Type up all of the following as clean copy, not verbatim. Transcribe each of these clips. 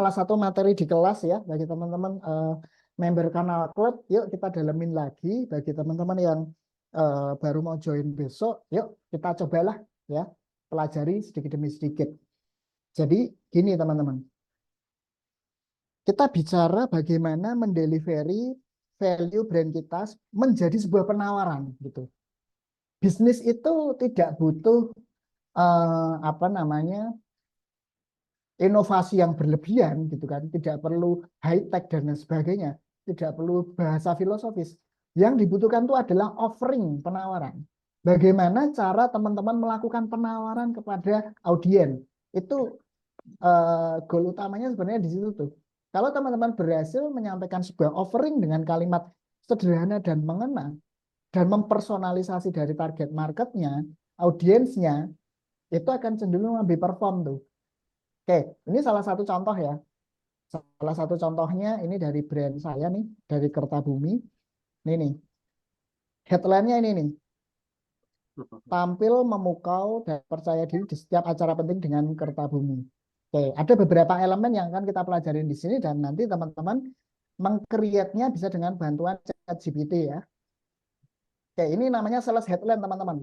salah satu materi di kelas ya bagi teman-teman member Kanal Club. Yuk kita dalemin lagi bagi teman-teman yang baru mau join besok. Yuk kita cobalah ya pelajari sedikit demi sedikit. Jadi gini teman-teman, kita bicara bagaimana mendelivery value brand kita menjadi sebuah penawaran gitu. Bisnis itu tidak butuh apa namanya inovasi yang berlebihan gitu kan, tidak perlu high tech dan lain sebagainya, tidak perlu bahasa filosofis. Yang dibutuhkan itu adalah offering penawaran. Bagaimana cara teman-teman melakukan penawaran kepada audiens itu goal utamanya sebenarnya di situ tuh. Kalau teman-teman berhasil menyampaikan sebuah offering dengan kalimat sederhana dan mengena dan mempersonalisasi dari target marketnya, audiensnya, itu akan cenderung lebih perform tuh. Oke, ini salah satu contoh ya. Salah satu contohnya ini dari brand saya nih, dari Kertabumi. Ini nih, headline-nya ini nih. Tampil memukau dan percaya diri di setiap acara penting dengan Kertabumi. Oke, ada beberapa elemen yang akan kita pelajarin di sini dan nanti teman-teman meng-create-nya bisa dengan bantuan ChatGPT ya. Oke, ini namanya sales headline teman-teman.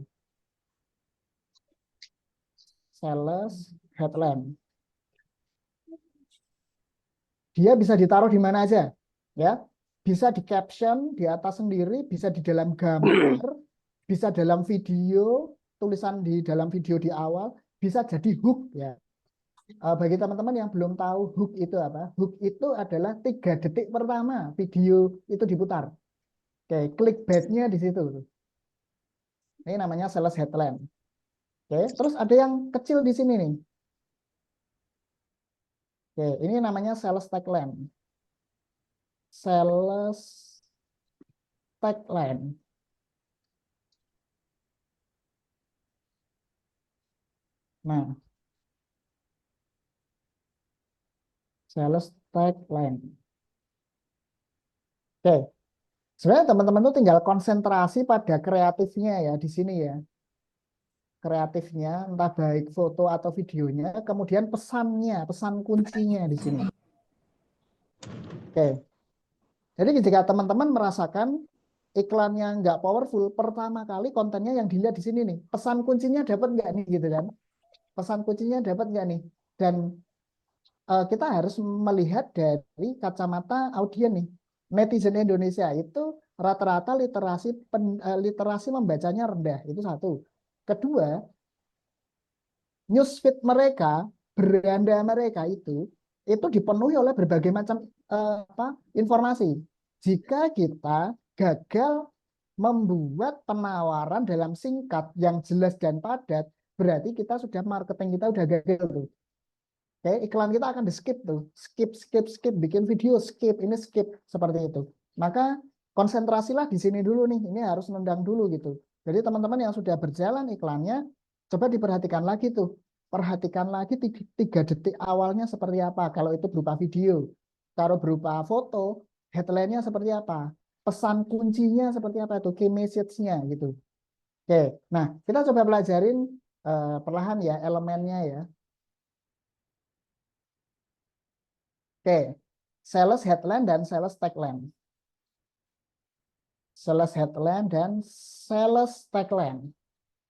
Sales headline. Dia bisa ditaruh di mana aja, ya. Bisa di caption di atas sendiri, bisa di dalam gambar, bisa dalam video, tulisan di dalam video di awal, bisa jadi hook ya. Bagi teman-teman yang belum tahu hook itu apa, hook itu adalah 3 detik pertama video itu diputar. Oke, clickbait-nya di situ. Ini namanya sales headline. Oke, terus ada yang kecil di sini nih. Oke, ini namanya sales tagline. Sales tagline. Nah, sales tagline. Oke, sebenarnya teman-teman tuh tinggal konsentrasi pada kreatifnya ya di sini ya. Kreatifnya, entah baik foto atau videonya, kemudian pesannya, pesan kuncinya di sini. Oke, jadi jika teman-teman merasakan iklannya nggak powerful, pertama kali kontennya yang dilihat di sini nih, pesan kuncinya dapat nggak nih gitu kan? Pesan kuncinya dapat nggak nih? Dan kita harus melihat dari kacamata audiens nih. Netizen Indonesia itu rata-rata literasi membacanya rendah, itu satu. Kedua, newsfeed mereka, beranda mereka itu dipenuhi oleh berbagai macam informasi. Jika kita gagal membuat penawaran dalam singkat yang jelas dan padat, berarti kita sudah marketing kita udah gagal tuh. Oke, iklan kita akan di skip tuh, skip, skip, skip, bikin video skip, ini skip seperti itu. Maka konsentrasilah di sini dulu nih, ini harus nendang dulu gitu. Jadi teman-teman yang sudah berjalan iklannya, coba diperhatikan lagi tuh, perhatikan lagi 3 detik awalnya seperti apa. Kalau itu berupa video, kalau berupa foto, headline-nya seperti apa, pesan kuncinya seperti apa itu, key message-nya gitu. Oke, nah kita coba pelajarin perlahan ya elemennya ya. Oke, sales headline dan sales tagline. Sales headline dan sales tagline.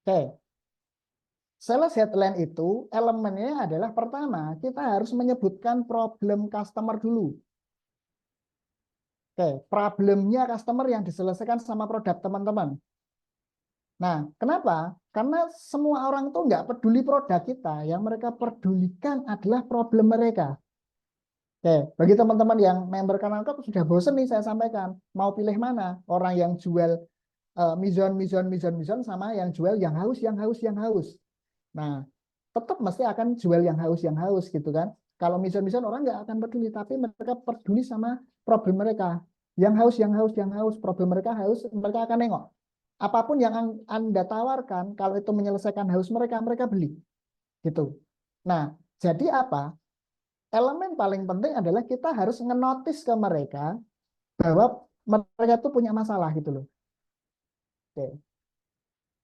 Oke, sales headline itu elemennya adalah pertama, kita harus menyebutkan problem customer dulu. Oke, problemnya customer yang diselesaikan sama produk teman-teman. Nah, kenapa? Karena semua orang tuh nggak peduli produk kita, yang mereka pedulikan adalah problem mereka. Oke, bagi teman-teman yang member Kanal Club sudah bosen nih saya sampaikan, mau pilih mana? Orang yang jual mizon sama yang jual yang haus, yang haus, yang haus. Nah, tetap mesti akan jual yang haus gitu kan. Kalau mizon orang nggak akan peduli, tapi mereka peduli sama problem mereka. Yang haus, yang haus, yang haus, problem mereka haus, mereka akan nengok. Apapun yang Anda tawarkan, kalau itu menyelesaikan haus mereka, mereka beli. Gitu. Nah, jadi apa? Elemen paling penting adalah kita harus ngenotis ke mereka bahwa mereka itu punya masalah gitu loh. Oke.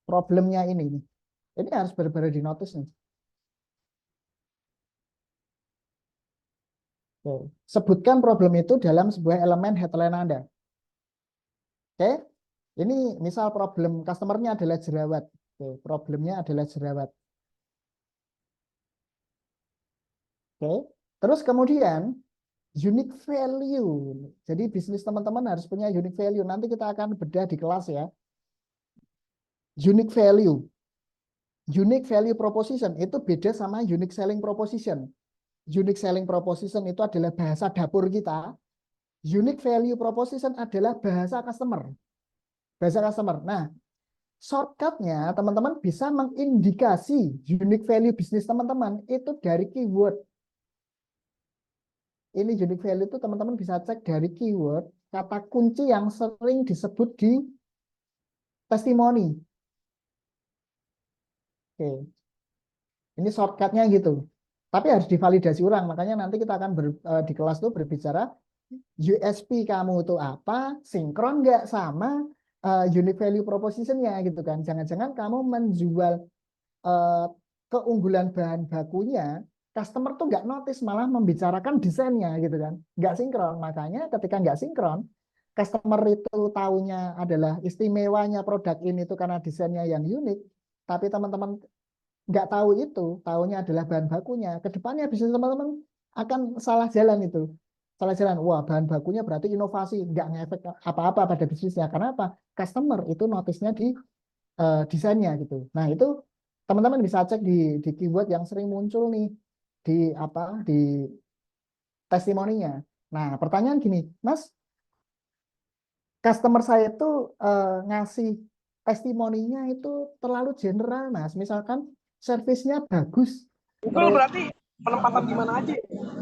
Problemnya ini nih. Ini harus benar-benar dinotis nih. Oke. Sebutkan problem itu dalam sebuah elemen headline Anda. Oke. Ini misal problem customernya adalah jerawat. Oke. Problemnya adalah jerawat. Oke. Terus kemudian unique value. Jadi bisnis teman-teman harus punya unique value. Nanti kita akan bedah di kelas ya. Unique value. Unique value proposition itu beda sama unique selling proposition. Unique selling proposition itu adalah bahasa dapur kita. Unique value proposition adalah bahasa customer. Bahasa customer. Nah, shortcutnya teman-teman bisa mengindikasi unique value bisnis teman-teman itu dari keyword. Ini unique value itu teman-teman bisa cek dari keyword, kata kunci yang sering disebut di testimoni. Oke, ini shortcutnya gitu. Tapi harus divalidasi ulang. Makanya nanti kita akan di kelas itu berbicara USP kamu itu apa, sinkron nggak sama unique value proposition-nya gitu kan. Jangan-jangan kamu menjual uh, keunggulan bahan bakunya, customer tuh nggak notice, malah membicarakan desainnya gitu kan. Nggak sinkron. Makanya ketika nggak sinkron, customer itu taunya adalah istimewanya produk ini tuh karena desainnya yang unik, tapi teman-teman nggak tahu itu, tahunya adalah bahan bakunya. Kedepannya bisnis teman-teman akan salah jalan itu. Salah jalan, wah bahan bakunya berarti inovasi, nggak ngefek apa-apa pada bisnisnya. Karena apa? Customer itu notisnya di desainnya gitu. Nah itu teman-teman bisa cek di keyword yang sering muncul nih di apa di testimoninya. Nah pertanyaan gini, Mas, customer saya itu ngasih testimoninya itu terlalu general, Mas. Misalkan servisnya bagus, Google terus berarti penempatan di mana aja?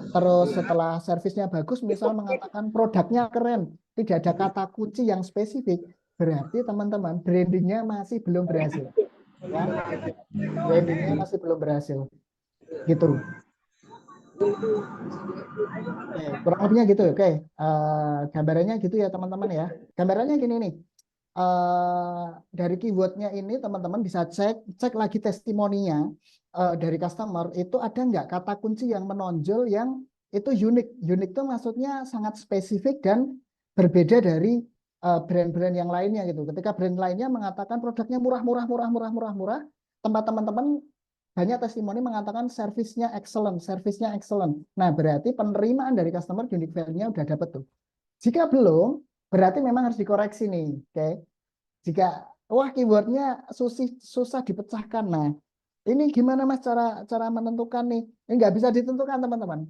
terus setelah servisnya bagus, misal mengatakan produknya keren, tidak ada kata kunci yang spesifik, berarti teman-teman brandingnya masih belum berhasil, ya. Brandingnya masih belum berhasil, gitu. Oke, kurang lebihnya gitu. Oke, gambarannya gitu ya teman-teman ya. Gambarannya gini nih. Dari keywordnya ini teman-teman bisa cek lagi testimoninya dari customer itu ada nggak kata kunci yang menonjol yang itu unik. Unik itu maksudnya sangat spesifik dan berbeda dari brand-brand yang lainnya gitu. Ketika brand lainnya mengatakan produknya murah, murah, murah, murah, murah, murah, tempat teman-teman banyak testimoni mengatakan servisnya excellent, servisnya excellent. Nah, berarti penerimaan dari customer unique value-nya udah dapet tuh. Jika belum, berarti memang harus dikoreksi nih. Oke. Jika wah keywordnya susah dipecahkan. Nah, ini gimana Mas cara cara menentukan nih? Ini nggak bisa ditentukan teman-teman.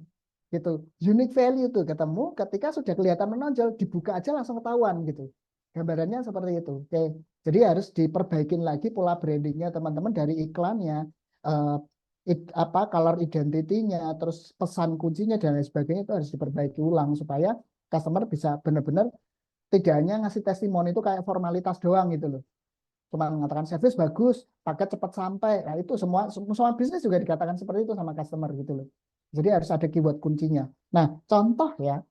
Gitu. Unique value tuh ketemu ketika sudah kelihatan menonjol, dibuka aja langsung ketahuan gitu. Gambarannya seperti itu. Oke. Jadi harus diperbaikin lagi pola brandingnya teman-teman dari iklannya, eh, apa color identity-nya, terus pesan kuncinya dan lain sebagainya itu harus diperbaiki ulang supaya customer bisa benar-benar tidak hanya ngasih testimoni itu kayak formalitas doang gitu loh. Cuma mengatakan service bagus, paket cepat sampai. Nah, itu semua bisnis juga dikatakan seperti itu sama customer gitu loh. Jadi harus ada keyword kuncinya. Nah, contoh ya.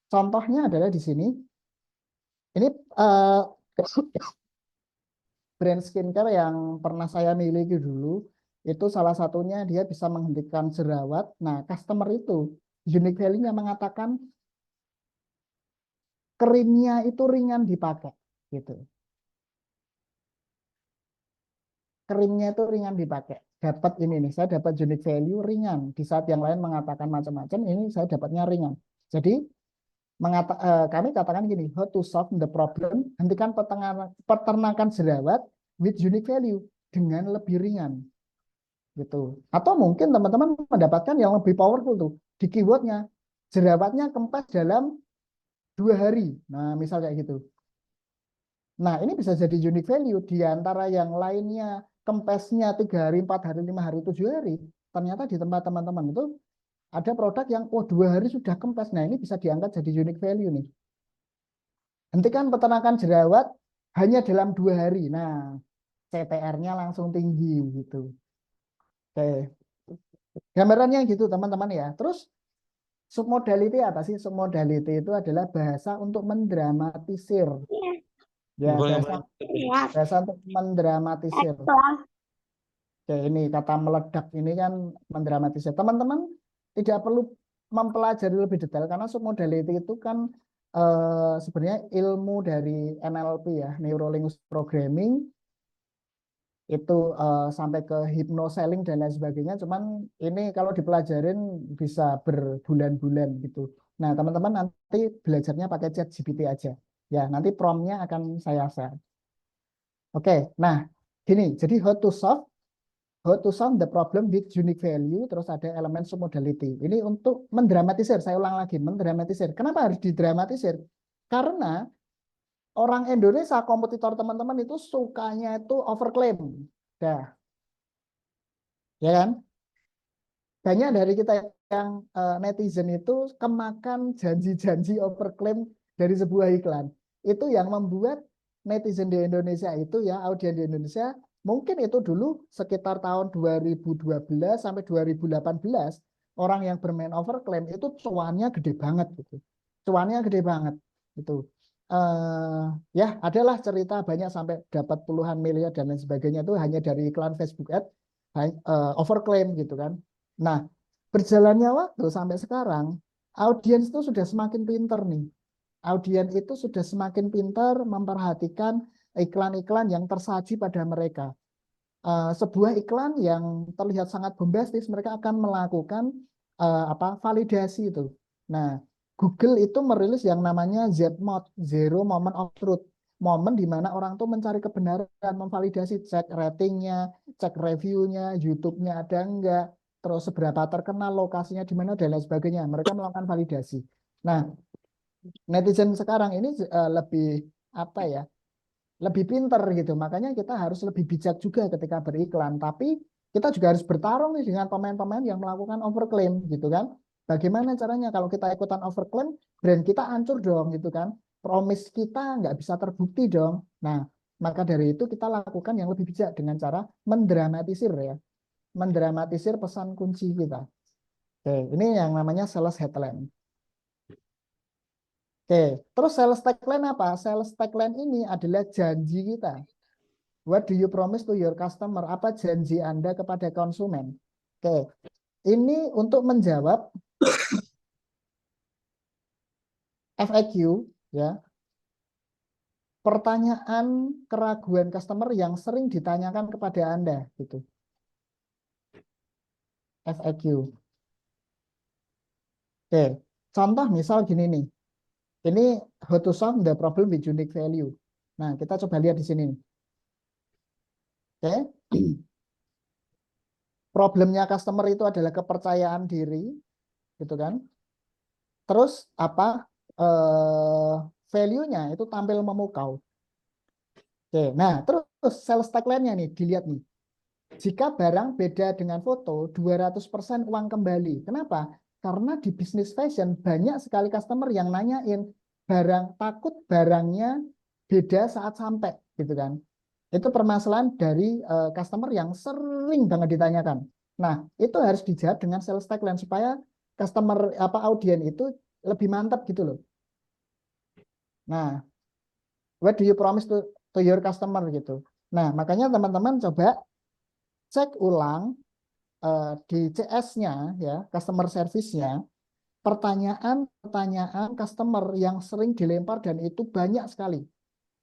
Contohnya adalah di sini. Ini brand skincare yang pernah saya miliki dulu, itu salah satunya dia bisa menghentikan jerawat. Nah, customer itu unique value-nya mengatakan krimnya itu ringan dipakai gitu. Krimnya itu ringan dipakai. Dapat ini nih, saya dapat unique value ringan. Di saat yang lain mengatakan macam-macam, ini saya dapatnya ringan. Jadi kami katakan gini, how to solve the problem, hentikan peternakan jerawat with unique value dengan lebih ringan. Gitu. Atau mungkin teman-teman mendapatkan yang lebih powerful tuh di keywordnya. Jerawatnya kempes dalam 2 hari. Nah, misal kayak gitu. Nah, ini bisa jadi unique value di antara yang lainnya kempesnya 3 hari, 4 hari, 5 hari, 7 hari. Ternyata di tempat teman-teman itu ada produk yang 2 hari sudah kempes. Nah, ini bisa diangkat jadi unique value nih. Hentikan peternakan jerawat hanya dalam 2 hari. Nah, CTR-nya langsung tinggi gitu. Oke, gambarannya gitu teman-teman ya. Terus submodality apa sih? Submodality itu adalah bahasa untuk mendramatisir. Ya, bahasa untuk mendramatisir. Oke, ini kata meledak ini kan mendramatisir. Teman-teman tidak perlu mempelajari lebih detail karena submodality itu kan sebenarnya ilmu dari NLP ya, Neuro Linguistic Programming itu sampai ke hypnoselling dan lain sebagainya. Cuman ini kalau dipelajarin bisa berbulan-bulan gitu. Nah, teman-teman nanti belajarnya pakai ChatGPT aja. Ya, nanti prompt-nya akan saya share. Oke, nah gini. Jadi how to solve the problem with unique value, terus ada elemen submodality. Ini untuk mendramatisir. Saya ulang lagi, mendramatisir. Kenapa harus didramatisir? Karena orang Indonesia, kompetitor teman-teman itu sukanya itu overclaim. Dah, ya kan? Banyak dari kita yang netizen itu kemakan janji-janji overclaim dari sebuah iklan. Itu yang membuat netizen di Indonesia itu ya, audiens di Indonesia, mungkin itu dulu sekitar tahun 2012 sampai 2018, orang yang bermain overclaim itu cuannya gede banget gitu. Cuannya gede banget gitu. Ya, adalah cerita banyak sampai dapat puluhan miliar dan lain sebagainya itu hanya dari iklan Facebook Ad overclaim gitu kan. Nah, berjalannya waktu sampai sekarang, audiens itu sudah semakin pinter nih. Audiens itu sudah semakin pintar memperhatikan iklan-iklan yang tersaji pada mereka. Sebuah iklan yang terlihat sangat bombastis, mereka akan melakukan validasi itu. Nah, Google itu merilis yang namanya ZMOT, Zero Moment of Truth. Momen di mana orang tuh mencari kebenaran, memvalidasi, cek ratingnya, cek reviewnya, YouTube-nya ada enggak, terus seberapa terkenal, lokasinya di mana, dan lain sebagainya. Mereka melakukan validasi. Nah, netizen sekarang ini lebih apa ya? Lebih pinter gitu. Makanya kita harus lebih bijak juga ketika beriklan. Tapi kita juga harus bertarung nih dengan pemain-pemain yang melakukan overclaim gitu kan. Bagaimana caranya kalau kita ikutan overclaim, brand kita hancur dong gitu kan. Promise kita nggak bisa terbukti dong. Nah, maka dari itu kita lakukan yang lebih bijak dengan cara mendramatisir ya. Mendramatisir pesan kunci kita. Oke, ini yang namanya sales headline. Oke, terus sales tagline apa? Sales tagline ini adalah janji kita. What do you promise to your customer? Apa janji Anda kepada konsumen? Oke, ini untuk menjawab FAQ ya. Pertanyaan keraguan customer yang sering ditanyakan kepada Anda gitu. FAQ. Oke, contoh misal gini nih. Ini how to solve the problem with unique value. Nah, kita coba lihat di sini. Oke. Problemnya customer itu adalah kepercayaan diri, gitu kan? Terus apa? Value-nya itu tampil memukau. Oke, nah terus sales tagline-nya nih dilihat nih. Jika barang beda dengan foto, 200% uang kembali. Kenapa? Karena di bisnis fashion banyak sekali customer yang nanyain barang, takut barangnya beda saat sampai, gitu kan. Itu permasalahan dari customer yang sering banget ditanyakan. Nah, itu harus dijawab dengan sales tagline supaya customer audien itu lebih mantap gitu loh. Nah, what do you promise to your customer gitu. Nah, makanya teman-teman coba cek ulang di CS-nya ya, customer service-nya, pertanyaan-pertanyaan customer yang sering dilempar dan itu banyak sekali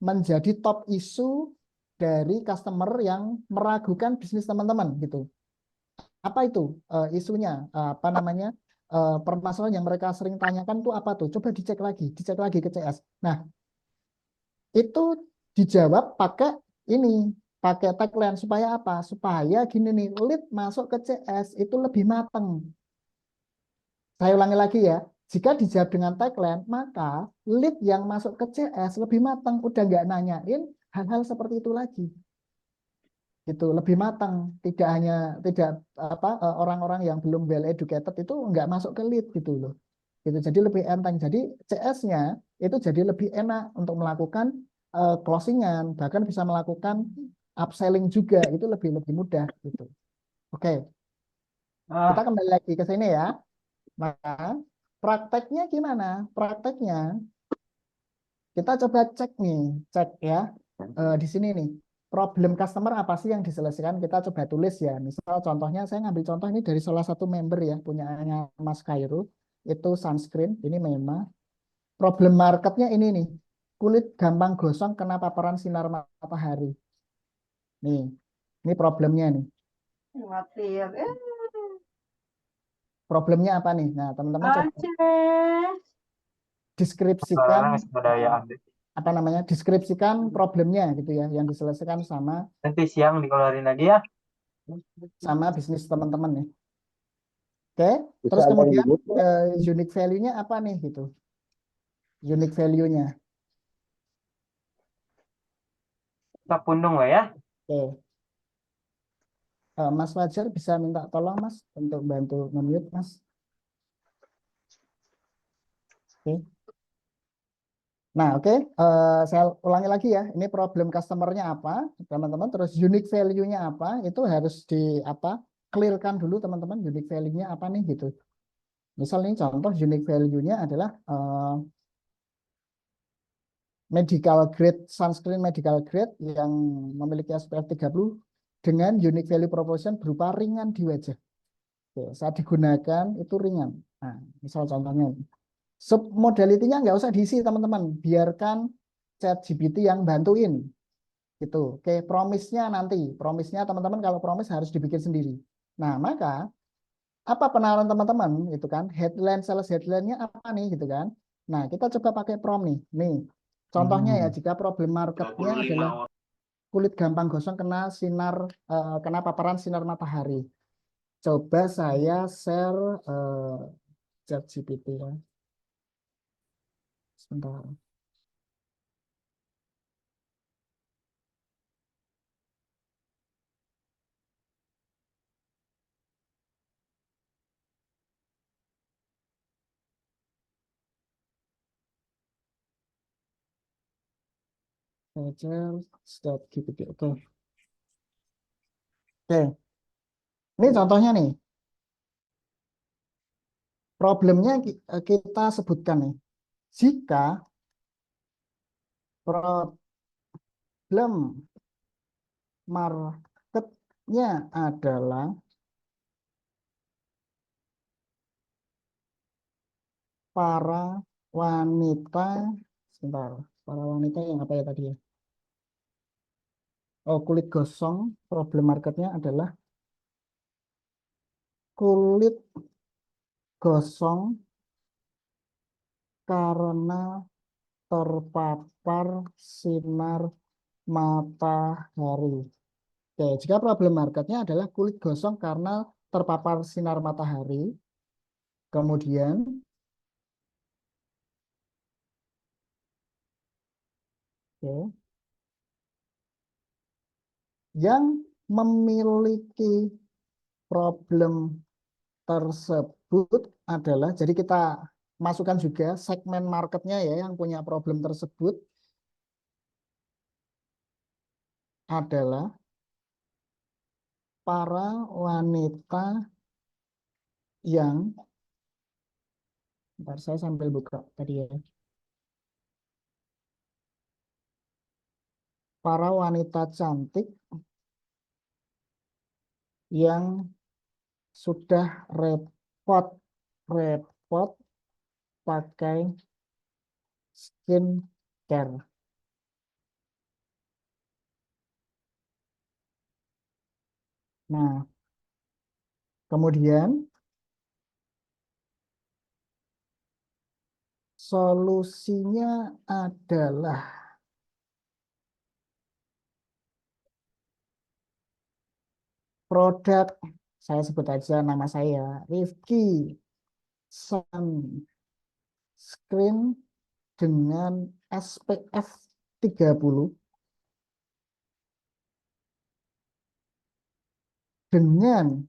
menjadi top isu dari customer yang meragukan bisnis teman-teman gitu. Apa itu isunya? Apa namanya? Permasalahan yang mereka sering tanyakan tuh apa tuh? Coba dicek lagi ke CS. Nah, itu dijawab pakai ini, pakai tagline supaya apa? Supaya gini nih, lead masuk ke CS itu lebih matang. Saya ulangi lagi ya. Jika dijawab dengan tagline, maka lead yang masuk ke CS lebih matang, udah nggak nanyain hal-hal seperti itu lagi. Gitu, lebih matang, tidak orang-orang yang belum well educated itu nggak masuk ke lead gitu loh. Gitu. Jadi lebih enteng. Jadi CS-nya itu jadi lebih enak untuk melakukan closingan, bahkan bisa melakukan upselling juga, itu lebih lebih mudah gitu. Oke, kita kembali lagi ke sini ya. Maka prakteknya gimana? Prakteknya kita coba cek nih, cek ya di sini nih. Problem customer apa sih yang diselesaikan? Kita coba tulis ya. Misal contohnya saya ngambil contoh ini dari salah satu member ya, punyanya Mas Khairul. itu sunscreen, ini memang. Problem marketnya ini nih, kulit gampang gosong kena paparan sinar matahari. Ini problemnya nih. Khawatir. Problemnya apa nih? Nah, teman-teman coba Aceh. deskripsikan Swadaya deh. apa namanya? Deskripsikan problemnya gitu ya, yang diselesaikan sama Nanti siang dikeluarin lagi ya. bisnis teman-teman nih. Oke, Bisa terus ada kemudian limit, unique value-nya apa nih gitu? Unique value-nya. Kita pundung lah ya. Oke. Mas Fajar bisa minta tolong Mas untuk bantu nge-mute Mas. Oke. Nah, oke. Saya ulangi lagi ya. Ini problem customer-nya apa, teman-teman. Terus unique value-nya apa? Itu harus di apa? Clear-kan dulu teman-teman. Unique value-nya apa nih gitu. Misal ini contoh unique value-nya adalah medical grade sunscreen medical grade yang memiliki SPF 30 dengan unique value proportion berupa ringan di wajah. Oke, saat digunakan itu ringan. Nah, misal contohnya. Submodality-nya nggak usah diisi teman-teman. Biarkan ChatGPT yang bantuin. Gitu. Oke, promise-nya nanti. Promise-nya teman-teman kalau promise harus dibikin sendiri. Nah, maka apa penawaran teman-teman itu kan? Headline sales headline-nya apa nih gitu kan? Nah, kita coba pakai prompt nih. Nih, contohnya ya jika problem marketnya adalah kulit gampang gosong kena paparan sinar matahari. Coba saya share ChatGPT ya. Sebentar. GPT. Oke. Oke. Ini contohnya nih. Problemnya kita sebutkan nih. Jika problem marketnya adalah para wanita, sebentar, para wanita yang apa ya tadi ya? Oh, kulit gosong. Problem marketnya adalah kulit gosong karena terpapar sinar matahari. Oke, jika problem marketnya adalah kulit gosong karena terpapar sinar matahari, kemudian oke, yang memiliki problem tersebut adalah, jadi kita masukkan juga segmen marketnya ya yang punya problem tersebut adalah para wanita yang, bentar saya sambil buka tadi ya, para wanita cantik yang sudah repot pakai skincare. Nah, kemudian solusinya adalah produk, saya sebut aja nama saya, Rifki Sunscreen dengan SPF 30 dengan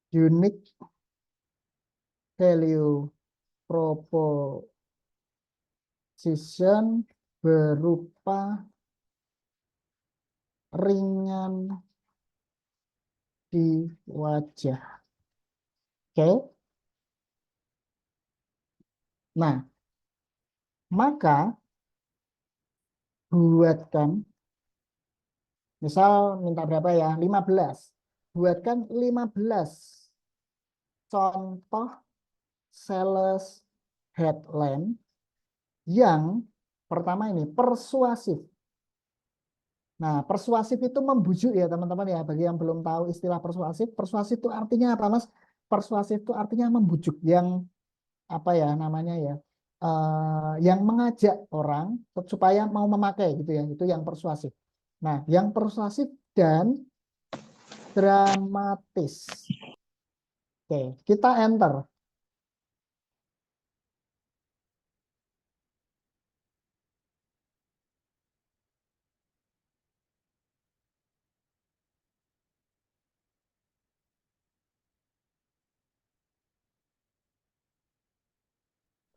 unique value proposition berupa ringan di wajah. Oke. Nah, maka buatkan, misal minta berapa ya? 15. Buatkan 15 contoh sales headline yang pertama ini persuasif. Nah, persuasif itu membujuk ya teman-teman ya. Bagi yang belum tahu istilah persuasif itu artinya apa, Mas? Persuasif itu artinya membujuk, yang apa ya namanya ya? Yang mengajak orang supaya mau memakai gitu ya. Itu yang persuasif. Nah, yang persuasif dan dramatis. Oke, kita enter.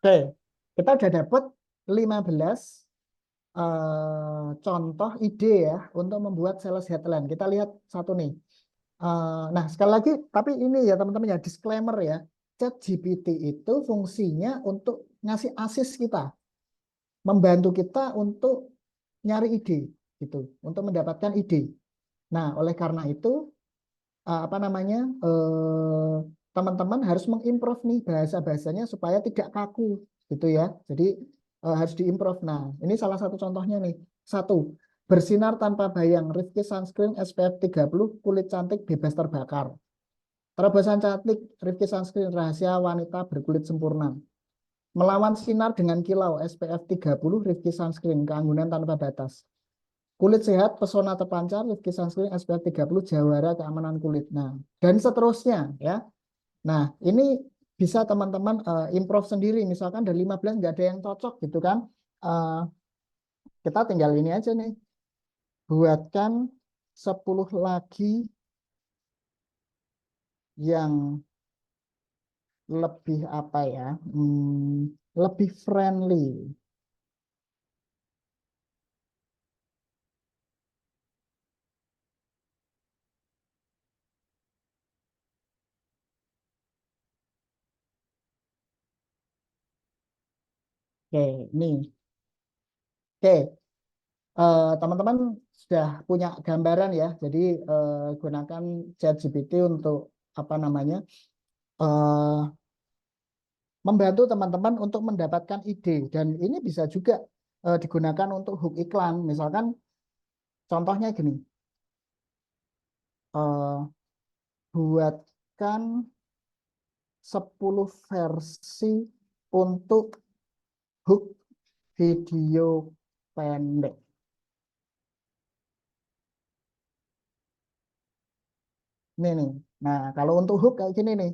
Oke, kita udah dapat 15 contoh ide ya untuk membuat sales headline. Kita lihat satu nih. Nah, sekali lagi, tapi ini ya teman-teman ya, disclaimer ya. ChatGPT itu fungsinya untuk ngasih asis kita, membantu kita untuk nyari ide, gitu, untuk mendapatkan ide. Nah, oleh karena itu, apa namanya, teman-teman harus mengimprove nih bahasa-bahasanya supaya tidak kaku, gitu ya. Jadi harus diimprove. Nah, ini salah satu contohnya nih. Satu, bersinar tanpa bayang, Rifki Sunscreen SPF 30, kulit cantik bebas terbakar. Terobosan cantik, Rifki Sunscreen rahasia wanita berkulit sempurna. Melawan sinar dengan kilau, SPF 30, Rifki Sunscreen keanggunan tanpa batas. Kulit sehat, pesona terpancar, Rifki Sunscreen SPF 30, jawara keamanan kulit. Nah, dan seterusnya ya. Nah, ini bisa teman-teman improve sendiri. Misalkan dari 15 nggak ada yang cocok gitu kan. Eh, kita tinggal ini aja nih. Buatkan 10 lagi yang lebih apa ya, lebih friendly. Oke, nih. Oke, teman-teman sudah punya gambaran ya. Jadi gunakan ChatGPT untuk apa namanya, eh, membantu teman-teman untuk mendapatkan ide. Dan ini bisa juga digunakan untuk hook iklan. Misalkan contohnya gini, eh, buatkan 10 versi untuk hook video pendek. Ini nih. Nah, kalau untuk hook kayak gini nih.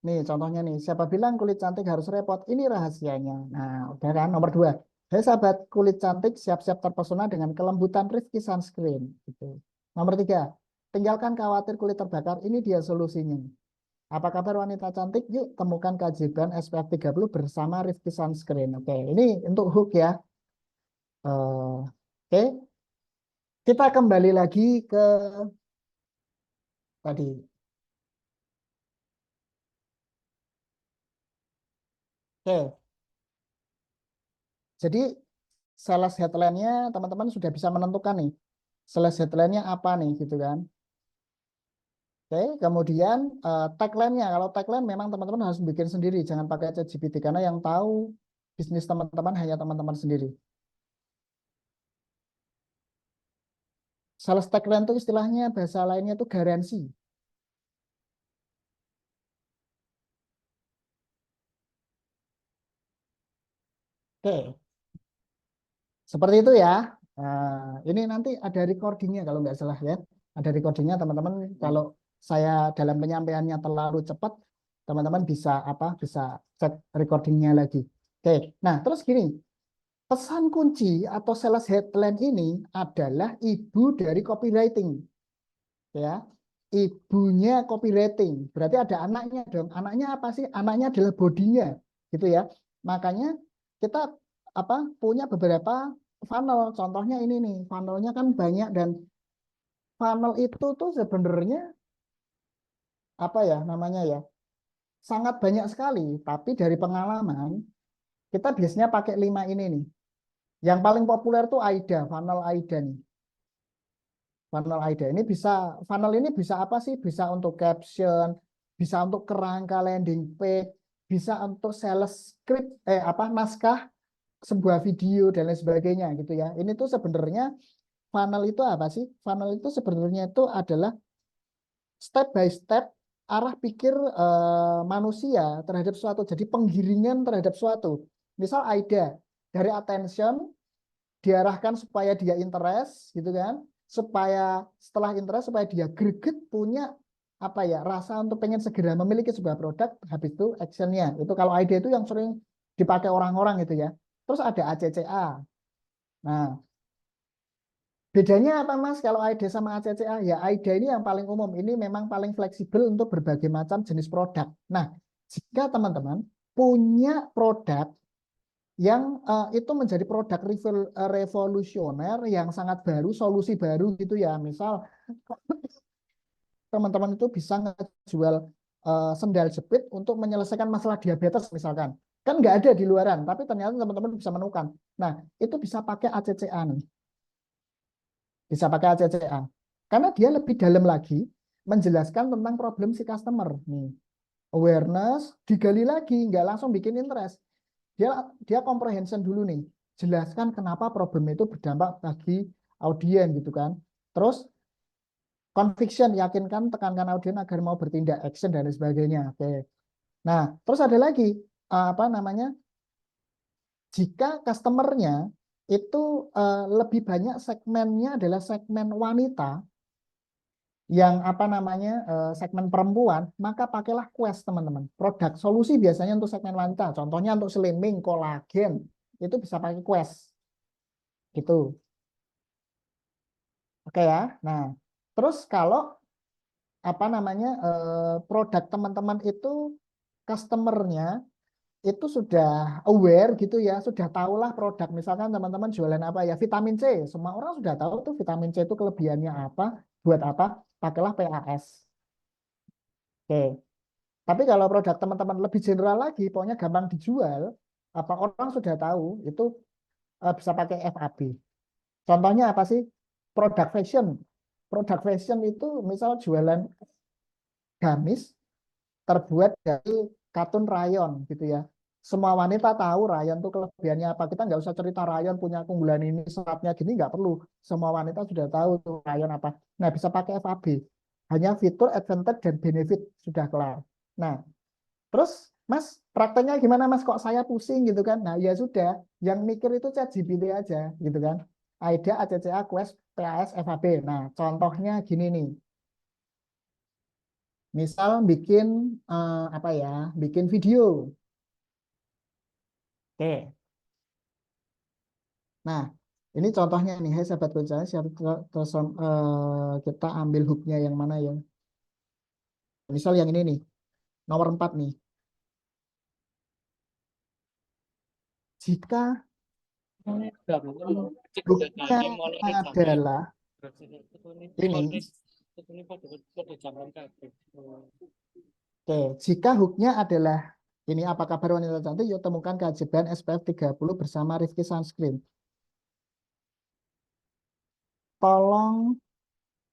Nih contohnya nih. Siapa bilang kulit cantik harus repot? Ini rahasianya. Nah, udah kan. Nomor 2. Hai sahabat kulit cantik, siap-siap terpesona dengan kelembutan Rifki Sunscreen. Gitu. Nomor 3. Tinggalkan khawatir kulit terbakar. Ini dia solusinya. Apa kabar wanita cantik? Yuk temukan keajaiban SPF 30 bersama Rifki Sunscreen. Oke, ini untuk hook ya. Oke, kita kembali lagi ke tadi. Oke, jadi sales headline-nya teman-teman sudah bisa menentukan nih. Sales headline-nya apa nih gitu kan. Oke, kemudian tagline-nya. Kalau tagline memang teman-teman harus bikin sendiri. Jangan pakai ChatGPT karena yang tahu bisnis teman-teman hanya teman-teman sendiri. Sales tagline itu istilahnya bahasa lainnya itu garansi. Oke, seperti itu ya. Ini nanti ada recordingnya kalau nggak salah ya. Ada recordingnya teman-teman. Kalau saya dalam penyampaiannya terlalu cepat, teman-teman bisa apa? Bisa cek recordingnya lagi. Oke. Nah, terus gini, pesan kunci atau sales headline ini adalah ibu dari copywriting, ya. Ibunya copywriting. Berarti ada anaknya dong. Anaknya apa sih? Anaknya adalah bodinya, gitu ya. Makanya kita apa punya beberapa funnel. Contohnya ini nih, funnelnya kan banyak dan funnel itu tuh sebenarnya apa ya namanya ya, sangat banyak sekali. Tapi dari pengalaman kita biasanya pakai 5 ini nih. Yang paling populer tuh AIDA, funnel AIDA nih. Funnel idea ini bisa, funnel ini bisa apa sih? Bisa untuk caption, bisa untuk kerangka landing page, bisa untuk sales script, naskah sebuah video dan lain sebagainya gitu ya. Ini tuh sebenarnya funnel itu apa sih? Funnel itu sebenarnya itu adalah step by step arah pikir manusia terhadap suatu. Jadi penggiringan terhadap suatu. Misal Aida dari attention diarahkan supaya dia interest gitu kan, supaya setelah interest supaya dia greget punya apa ya, rasa untuk pengen segera memiliki sebuah produk, habis itu actionnya itu kalau ide itu yang sering dipakai orang-orang gitu ya. Terus ada ACCA. Nah, bedanya apa Mas kalau ide sama ACCA? Ya ide ini yang paling umum, ini memang paling fleksibel untuk berbagai macam jenis produk. Nah, jika teman-teman punya produk yang itu menjadi produk revolusioner yang sangat baru, solusi baru gitu ya. Misal teman-teman itu bisa ngejual sendal jepit untuk menyelesaikan masalah diabetes misalkan. Kan nggak ada di luaran, tapi ternyata teman-teman bisa menemukan. Nah, itu bisa pakai ACCA nih. Bisa pakai ACCA. Karena dia lebih dalam lagi menjelaskan tentang problem si customer. Nih, awareness, digali lagi, nggak langsung bikin interest. Dia comprehension dulu nih, jelaskan kenapa problem itu berdampak bagi audien gitu kan. Terus conviction, yakinkan, tekankan audien agar mau bertindak, action dan lain sebagainya. Oke. Nah, terus ada lagi apa namanya? Jika customernya itu lebih banyak segmennya adalah segmen wanita yang apa namanya segmen perempuan, maka pakailah Quest teman-teman. Produk solusi biasanya untuk segmen wanita, contohnya untuk slimming, kolagen, itu bisa pakai Quest. Gitu. Oke ya. Nah, terus kalau apa namanya produk teman-teman itu customernya itu sudah aware gitu ya, sudah tahulah produk. Misalkan teman-teman jualan apa ya, vitamin C. Semua orang sudah tahu tuh vitamin C itu kelebihannya apa, buat apa, pakailah PAS. Oke. Tapi kalau produk teman-teman lebih general lagi, pokoknya gampang dijual, apa orang sudah tahu, itu bisa pakai FAB. Contohnya apa sih? Produk fashion. Produk fashion itu misal jualan gamis terbuat dari katun rayon gitu ya. Semua wanita tahu rayon itu kelebihannya apa. Kita nggak usah cerita rayon punya keunggulan ini, seratnya gini, nggak perlu. Semua wanita sudah tahu tuh rayon apa. Nah, bisa pakai FAB. Hanya fitur, advantage, dan benefit sudah kelar. Nah, terus Mas, prakteknya gimana Mas? Kok saya pusing gitu kan? Nah, ya sudah, yang mikir itu ChatGPT aja gitu kan. AIDA, ACCA, Quest, PAS, FAB. Nah, contohnya gini nih. Misal bikin apa ya? Bikin video. Oke. Nah, ini contohnya nih, hai sahabat baca, kita ambil hooknya yang mana ya? Misal yang ini nih, nomor 4 nih. Jika hooknya adalah ini, oke, jika hooknya adalah ini, apa kabar wanita cantik? Yuk temukan keajaiban SPF 30 bersama Rifki Sunscreen. Tolong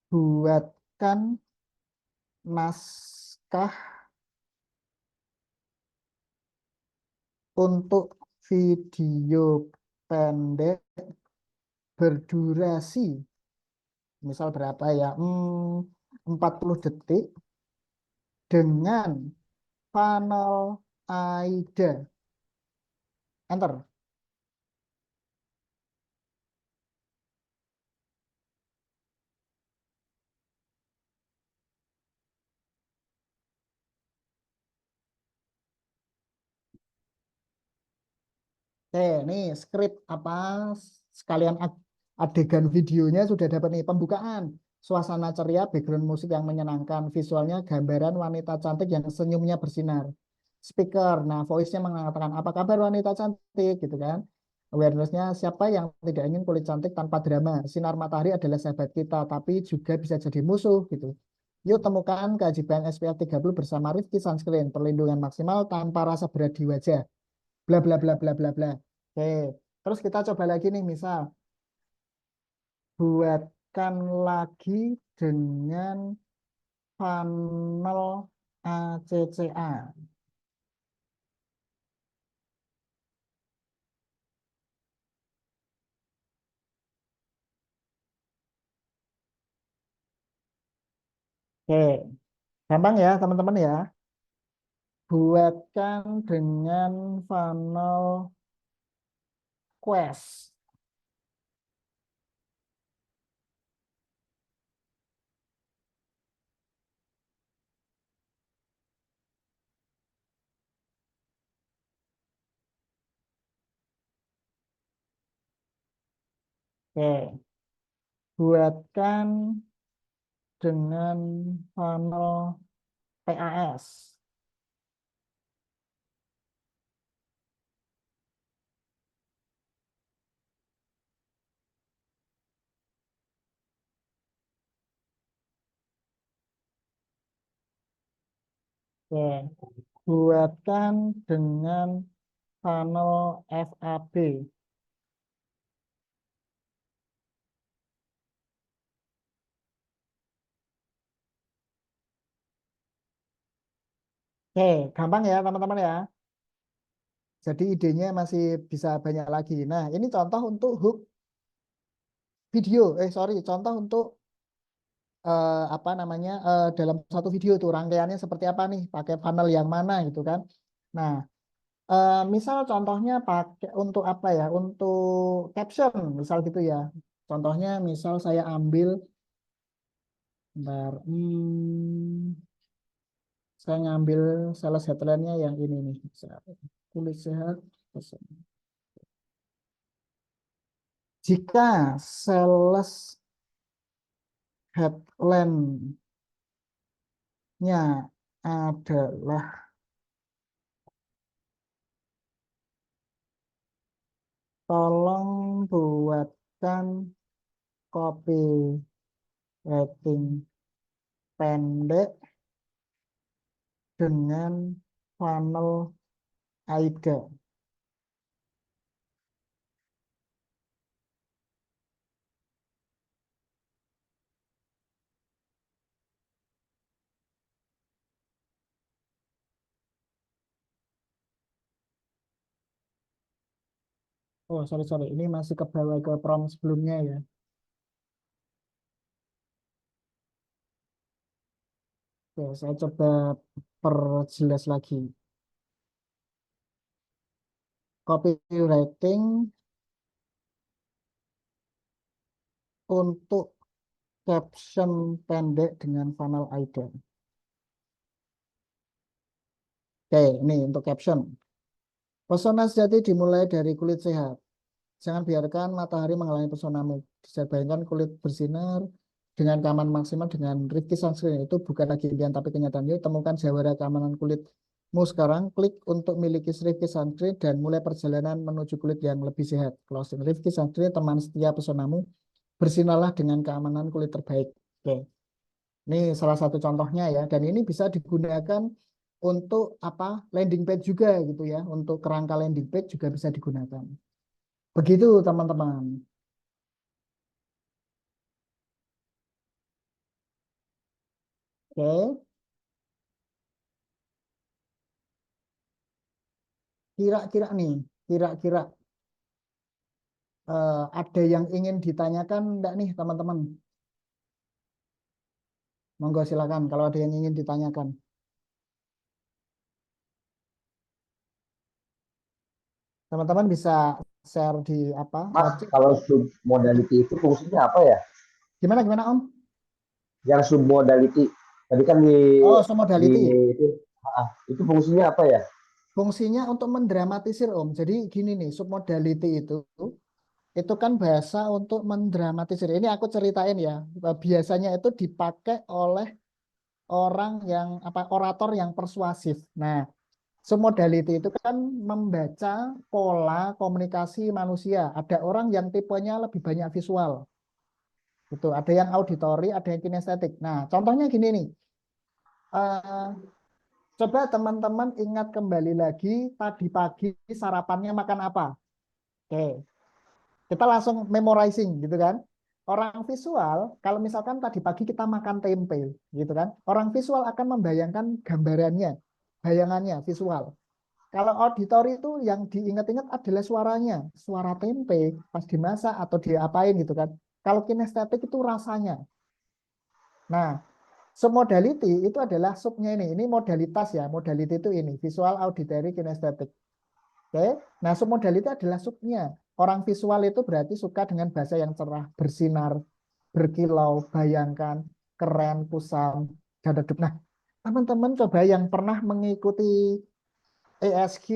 buatkan naskah untuk video pendek berdurasi misal berapa ya 40 detik dengan funnel AIDA. Enter. Oke, nih script apa sekalian adegan videonya sudah dapat nih. Pembukaan, suasana ceria, background musik yang menyenangkan, visualnya gambaran wanita cantik yang senyumnya bersinar. Speaker, nah voice-nya mengatakan apa kabar wanita cantik gitu kan. Awareness-nya siapa yang tidak ingin kulit cantik tanpa drama. Sinar matahari adalah sahabat kita, tapi juga bisa jadi musuh gitu. Yuk temukan keajaiban SPF 30 bersama Rifki Sunscreen, perlindungan maksimal tanpa rasa berat di wajah. Bla bla bla bla bla bla. Oke, terus kita coba lagi nih misal buat buatkan lagi dengan funnel ACCA. Oke, gampang ya teman-teman ya. Buatkan dengan funnel quest. Oke, buatkan dengan funnel PAS. Oke, buatkan dengan funnel FAB. Oke, gampang ya teman-teman ya. Jadi idenya masih bisa banyak lagi. Nah, ini contoh untuk hook video. Sorry, contoh untuk apa namanya dalam satu video tuh rangkaiannya seperti apa nih, pakai funnel yang mana gitu kan. Nah, misal contohnya pakai untuk apa ya? Untuk caption, misal gitu ya. Contohnya, misal saya ambil, bentar, saya ngambil sales headline-nya yang ini nih, kulit sehat. Jika sales headline-nya adalah tolong buatkan copy writing pendek dengan funnel AIDA. Oh, sorry. Ini masih ke bawah ke prompt sebelumnya ya. Oke, saya coba perjelas lagi. Copywriting untuk caption pendek dengan funnel AIDA. Oke, ini untuk caption. Pesona sejati dimulai dari kulit sehat. Jangan biarkan matahari menghalangi pesonamu. Bisa bayangkan kulit bersinar dengan keamanan maksimal dengan Rifki Sunscreen. Itu bukan lagi impian tapi kenyataan. Yuk temukan jawara keamanan kulitmu sekarang. Klik untuk miliki Rifki Sunscreen dan mulai perjalanan menuju kulit yang lebih sehat. Closing. Rifki Sunscreen, teman setia pesonamu. Bersinarlah dengan keamanan kulit terbaik. Oke. Ini salah satu contohnya ya. Dan ini bisa digunakan untuk apa? Landing page juga gitu ya. Untuk kerangka landing page juga bisa digunakan. Begitu teman-teman. Oke, kira-kira nih, kira-kira ada yang ingin ditanyakan enggak nih teman-teman? Monggo silakan kalau ada yang ingin ditanyakan. Teman-teman bisa share di apa? Mas, Chat. kalau submodality itu fungsinya apa ya? Gimana Om? Yang submodality tadi kan Oh, so di modality. itu fungsinya apa ya? Fungsinya untuk mendramatisir Om. Jadi gini nih, submodality itu kan bahasa untuk mendramatisir. Ini aku ceritain ya. Biasanya itu dipakai oleh orang yang apa orator yang persuasif. Nah, submodality itu kan membaca pola komunikasi manusia. Ada orang yang tipenya lebih banyak visual. Gitu. Ada yang auditory, ada yang kinestetik. Nah, contohnya gini nih. Eh, coba teman-teman ingat kembali lagi tadi pagi sarapannya makan apa. Oke, kita langsung memorizing gitu kan. orang visual, kalau misalkan tadi pagi kita makan tempe, gitu kan, orang visual akan membayangkan gambarannya, bayangannya, visual. Kalau auditori itu yang diingat-ingat adalah suaranya, suara tempe pas dimasak atau diapain gitu kan. Kalau kinestetik itu rasanya. Nah, submodality itu adalah subnya ini modalitas ya, modality itu ini, visual, auditory, kinestetik. Oke, nah submodality adalah subnya. Orang visual itu berarti suka dengan bahasa yang cerah, bersinar, berkilau, bayangkan, keren, kusam, dan redup. Nah, teman-teman coba yang pernah mengikuti ESQ,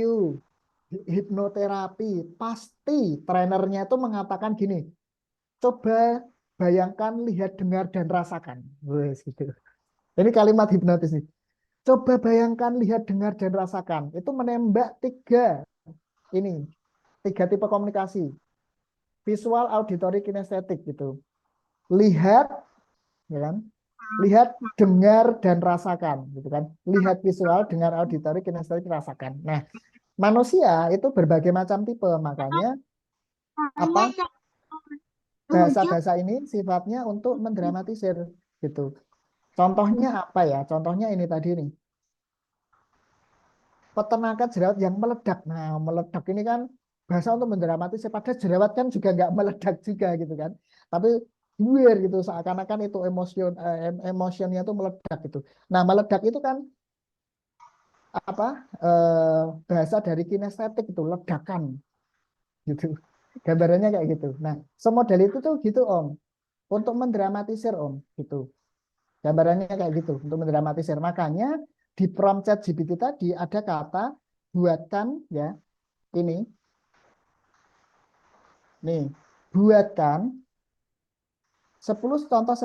hipnoterapi, pasti trainernya itu mengatakan gini, coba bayangkan, lihat, dengar, dan rasakan. Wes, gitu. Ini kalimat hipnotis nih. Coba bayangkan, lihat, dengar, dan rasakan. Itu menembak tiga tipe komunikasi. Visual, auditory, kinestetik gitu. Lihat, ya kan? Lihat, dengar, dan rasakan, gitu kan? Lihat visual, dengar auditory, kinestetik, rasakan. Nah, manusia itu berbagai macam tipe, makanya apa bahasa-bahasa ini sifatnya untuk mendramatisir gitu. Contohnya apa ya? Contohnya ini tadi nih. Peternakan jerawat yang meledak. Nah, meledak ini kan bahasa untuk mendramatisir. Padahal jerawat kan juga nggak meledak juga gitu kan. Tapi weird gitu, seakan-akan itu emosionnya itu meledak gitu. Nah, meledak itu kan apa? Bahasa dari kinestetik itu ledakan gitu. Gambarannya kayak gitu. Nah, semodel itu tuh gitu Om. Untuk mendramatisir Om gitu. Gambarannya kayak gitu untuk mendramatisir. Makanya di prompt ChatGPT tadi ada kata buatkan ya ini nih buatkan 10 contoh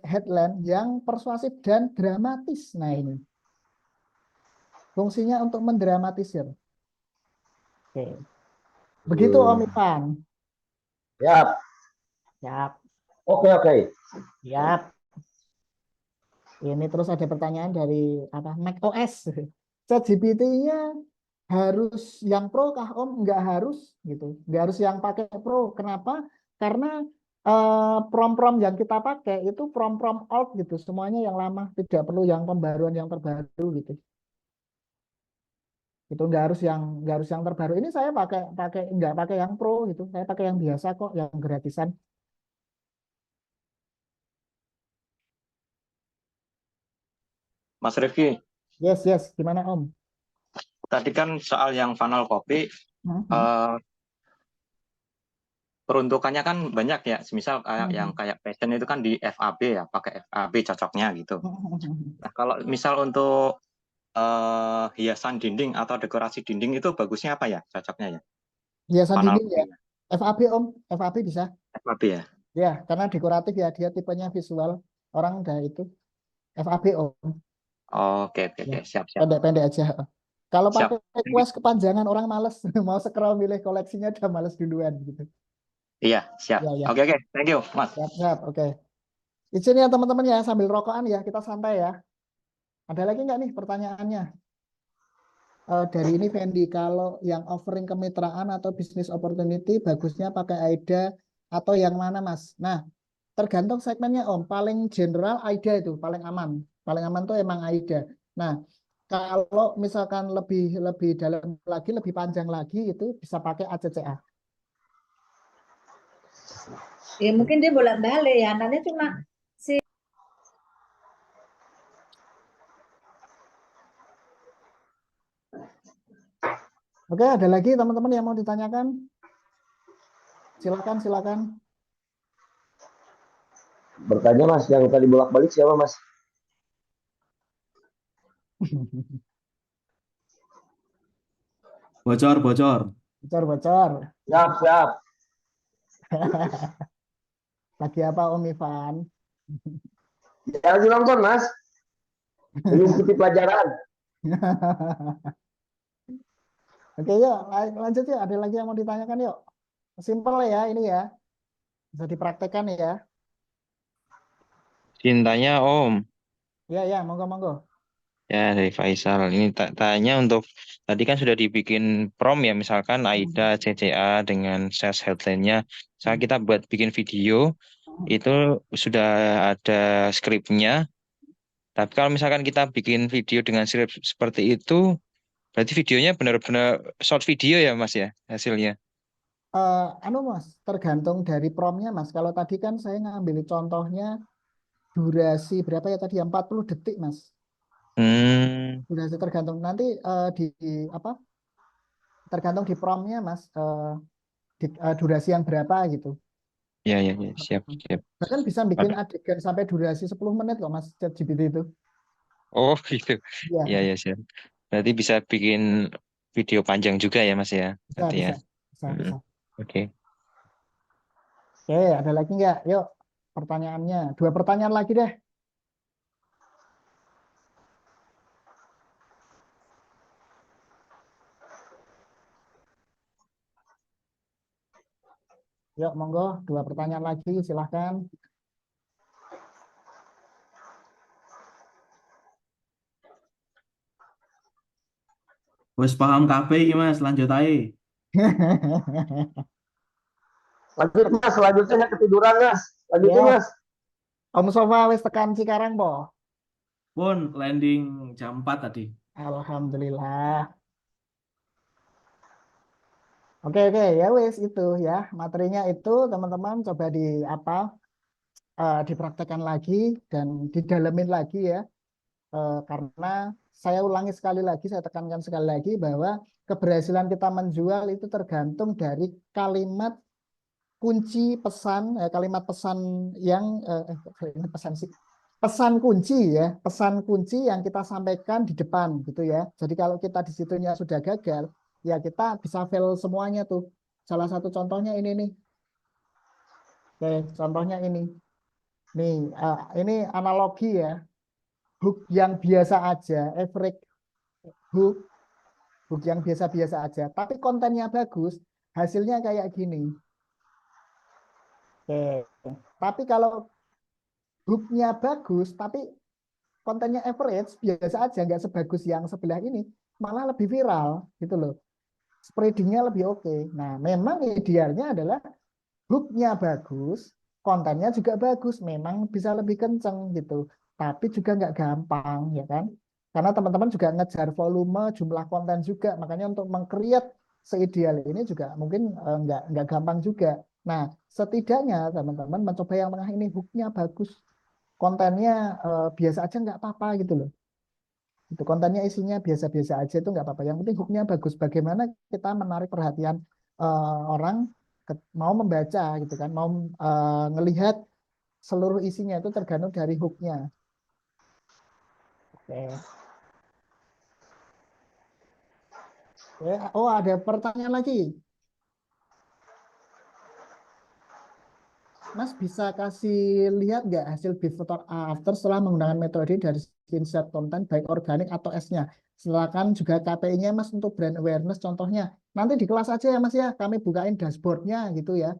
headline yang persuasif dan dramatis. Nah ini fungsinya untuk mendramatisir. Oke. Begitu Om Ivan. Siap. Siap. Oke. Siap. Ini terus ada pertanyaan dari apa Mac OS. ChatGPT-nya harus yang pro kah Om? Nggak harus gitu. Nggak harus yang pakai pro. Kenapa? Karena prom-prom yang kita pakai itu prom-prom old gitu. Semuanya yang lama, tidak perlu yang pembaruan yang terbaru gitu. Itu nggak harus yang terbaru. Ini saya nggak pakai yang pro gitu. Saya pakai yang biasa kok, yang gratisan. Mas Rifki, Yes, yes. Gimana Om? tadi kan soal yang funnel copy, peruntukannya kan banyak ya. Misal yang kayak fashion itu kan di FAB ya, pakai FAB cocoknya gitu. Nah, kalau misal untuk hiasan dinding atau dekorasi dinding itu bagusnya apa ya cocoknya ya? Hiasan Funnel dinding ya. copy-nya. FAB Om, FAB bisa. FAB ya. Ya, karena dekoratif ya, dia tipenya visual. Orang udah itu FAB Om. Oke, Ya, siap. pendek-pendek aja. Kalau Siap. pakai quest kepanjangan orang males mau scroll milih koleksinya udah males duluan gitu. Iya, siap. Ya, ya. Oke, thank you, Mas. Siap, oke. Izin ya teman-teman ya sambil rokokan ya kita santai ya. Ada lagi nggak nih pertanyaannya? Dari ini Fendi, kalau yang offering kemitraan atau business opportunity bagusnya pakai AIDA atau yang mana Mas? Nah, tergantung segmennya Om. Paling general AIDA itu paling aman. Paling aman tuh emang AIDA. Nah, kalau misalkan lebih dalam lagi, lebih panjang lagi itu bisa pakai ACCA. Ya mungkin dia bolak-balik ya, anaknya cuma Oke, ada lagi teman-teman yang mau ditanyakan? Silakan. Bertanya Mas, yang tadi bolak-balik siapa Mas? Bocor. Bocor. Siap. Lagi apa Om Ivan? Ya lagi nonton Mas. Mengikuti pelajaran. Oke, yuk lanjut yuk. Ada lagi yang mau ditanyakan yuk. Simple ya ini ya. Bisa dipraktekkan ya. Cintanya Om. Ya, monggo. Ya, dari Faisal. Ini tanya untuk, tadi kan sudah dibikin prom ya, misalkan AIDA, CCA dengan sales headline-nya. Misalnya kita buat bikin video, itu sudah ada skripnya. Tapi kalau misalkan kita bikin video dengan skrip seperti itu, berarti videonya benar-benar short video ya Mas ya hasilnya. Mas, tergantung dari promnya Mas. Kalau tadi kan saya ngambil contohnya durasi berapa ya tadi? 40 detik Mas. Durasi tergantung nanti di apa? Tergantung di promnya Mas. Durasi yang berapa gitu. Ya, siap. Bahkan bisa bikin adegan sampai durasi 10 menit kok Mas ChatGPT itu. Oh gitu. Iya, Iya, siap. Berarti bisa bikin video panjang juga ya Mas ya. Berarti ya. bisa. Oke. Oke, ada lagi nggak? Yuk, pertanyaannya. 2 pertanyaan lagi deh. Yuk, monggo. 2 pertanyaan lagi, silahkan. Wes paham kabeh iki Mas, lanjut ae. Lanjut Mas, selanjutnya ketiduran Mas. Lanjutin Ya. Mas. Om Sofa wis tekan Cikarang, po. Pun landing jam 4 tadi. Alhamdulillah. Oke, ya wis itu ya. Materinya itu teman-teman coba dipraktekkan lagi dan didalemin lagi ya. Karena saya ulangi sekali lagi, saya tekankan sekali lagi bahwa keberhasilan kita menjual itu tergantung dari kalimat kunci pesan, kalimat pesan yang kalimat pesan sih, pesan kunci ya, pesan kunci yang kita sampaikan di depan gitu ya. Jadi kalau kita di situnya sudah gagal, ya kita bisa fail semuanya tuh. Salah satu contohnya ini nih. Oke, contohnya ini. Nih, ini analogi ya. Hook yang biasa aja, average hook, hook yang biasa-biasa aja, tapi kontennya bagus, hasilnya kayak gini. Oke, tapi kalau hooknya bagus, tapi kontennya average, biasa aja, nggak sebagus yang sebelah ini, malah lebih viral, gitu loh. Spreadingnya lebih oke. Nah, memang idealnya adalah hooknya bagus, kontennya juga bagus, memang bisa lebih kenceng gitu. Tapi juga nggak gampang, ya kan? Karena teman-teman juga ngejar volume, jumlah konten juga, makanya untuk meng-create seideal ini juga mungkin nggak gampang juga. Nah, setidaknya teman-teman mencoba yang tengah ini, hooknya bagus, kontennya biasa aja nggak apa-apa gitu loh. Itu kontennya isinya biasa-biasa aja itu nggak apa-apa. Yang penting hooknya bagus. Bagaimana kita menarik perhatian orang mau membaca gitu kan, mau ngelihat seluruh isinya itu tergantung dari hooknya. Oke. Oh, ada pertanyaan lagi. Mas bisa kasih lihat nggak hasil before after setelah menggunakan metode dari screenshot konten baik organik atau S-nya. Silakan juga KPI-nya Mas untuk brand awareness contohnya. Nanti di kelas aja ya Mas ya, kami bukain dashboard-nya gitu ya.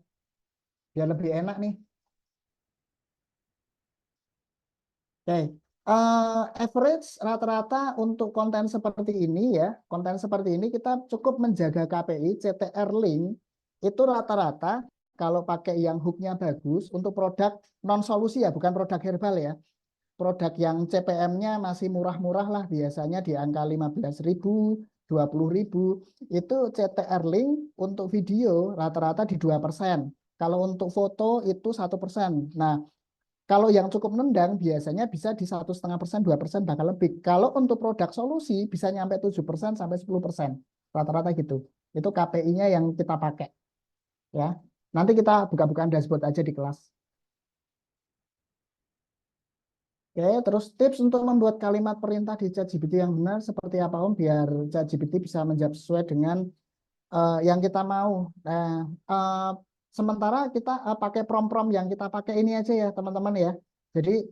Biar lebih enak nih. Oke. Average rata-rata untuk konten seperti ini ya, konten seperti ini kita cukup menjaga KPI, CTR link itu rata-rata kalau pakai yang hooknya bagus untuk produk non solusi ya, bukan produk herbal ya. Produk yang CPM-nya masih murah-murah lah, biasanya di angka 15.000, 20.000. Itu CTR link untuk video rata-rata di 2%. Kalau untuk foto itu 1%. Nah, kalau yang cukup nendang biasanya bisa di 1,5%, 2%, bahkan lebih. Kalau untuk produk solusi bisa nyampe 7% sampai 10%. Rata-rata gitu. Itu KPI-nya yang kita pakai. Ya. Nanti kita buka-bukaan dashboard aja di kelas. Oke, terus tips untuk membuat kalimat perintah di ChatGPT yang benar seperti apa Om biar ChatGPT bisa menjawab sesuai dengan yang kita mau. Nah, sementara kita pakai prom-prom yang kita pakai ini aja ya teman-teman ya. Jadi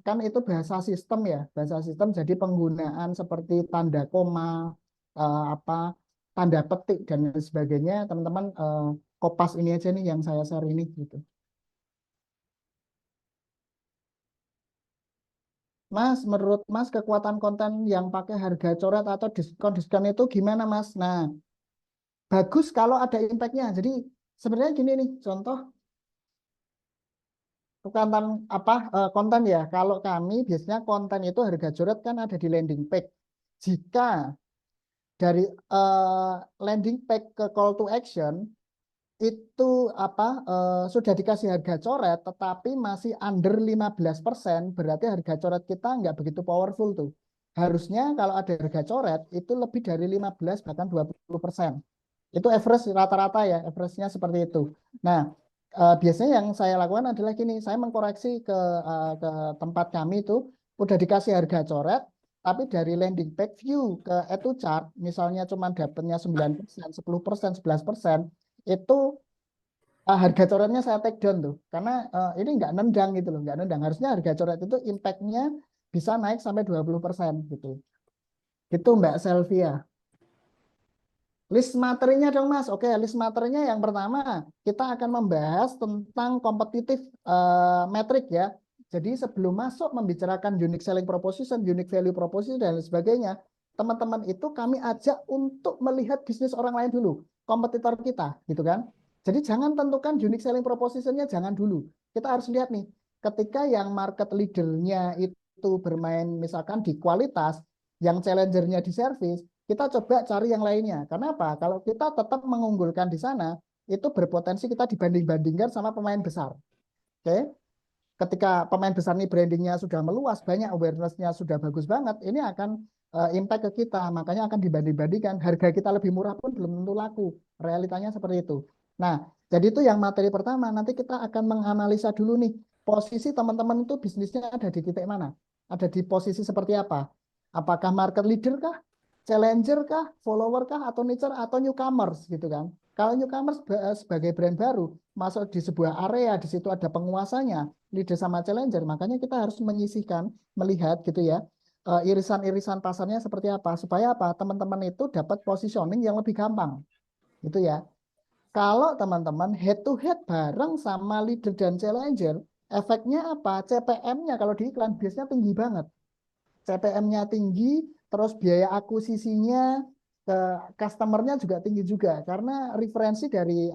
kan itu bahasa sistem ya, bahasa sistem. Jadi penggunaan seperti tanda koma, apa tanda petik dan sebagainya, teman-teman kopas ini aja nih yang saya share ini gitu. Mas, menurut Mas kekuatan konten yang pakai harga coret atau diskon-diskon itu gimana Mas? Nah, bagus kalau ada impact-nya. Jadi sebenarnya gini nih, contoh konten konten ya. Kalau kami biasanya konten itu harga coret kan ada di landing page. Jika dari landing page ke call to action itu sudah dikasih harga coret tetapi masih under 15%, berarti harga coret kita nggak begitu powerful tuh. Harusnya kalau ada harga coret itu lebih dari 15 bahkan 20%. Itu average rata-rata ya, average-nya seperti itu. Nah, biasanya yang saya lakukan adalah gini, saya mengkoreksi ke tempat kami itu udah dikasih harga coret, tapi dari landing page view ke add to chart, misalnya cuma dapatnya 9%, 10%, 11%, itu harga coretnya saya take down tuh. Karena ini nggak nendang gitu loh, nggak nendang. Harusnya harga coret itu impact-nya bisa naik sampai 20% gitu. Itu Mbak Selvia. List materinya dong Mas. Oke, list materinya yang pertama kita akan membahas tentang kompetitif metric ya. Jadi sebelum masuk membicarakan unique selling proposition, unique value proposition dan lain sebagainya, teman-teman itu kami ajak untuk melihat bisnis orang lain dulu, kompetitor kita, gitu kan. Jadi jangan tentukan unique selling proposition-nya jangan dulu. Kita harus lihat nih, ketika yang market leader-nya itu bermain misalkan di kualitas, yang challenger-nya di service, kita coba cari yang lainnya. Karena apa? Kalau kita tetap mengunggulkan di sana, itu berpotensi kita dibanding-bandingkan sama pemain besar. Oke? Ketika pemain besar ini brandingnya sudah meluas, banyak awareness-nya sudah bagus banget, ini akan impact ke kita. Makanya akan dibanding-bandingkan. Harga kita lebih murah pun belum tentu laku. Realitanya seperti itu. Nah, jadi itu yang materi pertama. Nanti kita akan menganalisa dulu nih, posisi teman-teman itu bisnisnya ada di titik mana? Ada di posisi seperti apa? Apakah market leader kah? Challenger kah? Follower kah? Atau niche atau newcomers gitu kan? Kalau newcomers sebagai brand baru masuk di sebuah area, di situ ada penguasanya, leader sama challenger, makanya kita harus menyisihkan, melihat gitu ya, irisan-irisan pasarnya seperti apa, supaya apa? Teman-teman itu dapat positioning yang lebih gampang, gitu ya. Kalau teman-teman head to head bareng sama leader dan challenger, efeknya apa? CPM-nya kalau di iklan biasanya tinggi banget. CPM-nya tinggi, terus biaya akuisisinya ke customer-nya juga tinggi juga, karena referensi dari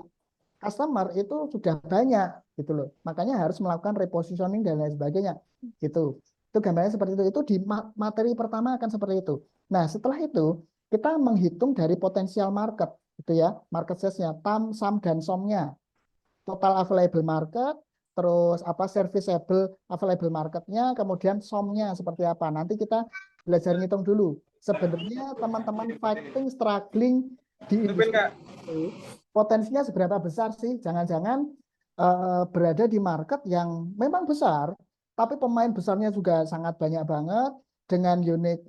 customer itu sudah banyak gitu loh. Makanya harus melakukan repositioning dan lain sebagainya gitu. Itu gambarnya seperti itu. Itu di materi pertama akan seperti itu. Nah, setelah itu kita menghitung dari potensial market gitu ya, market size-nya, TAM, SAM dan SOM-nya. Total available market, terus serviceable available marketnya, kemudian SOM-nya seperti apa. Nanti kita belajar ngitung dulu. Sebenarnya teman-teman fighting, struggling di industri itu potensinya seberapa besar sih? Jangan-jangan berada di market yang memang besar, tapi pemain besarnya juga sangat banyak banget, dengan unique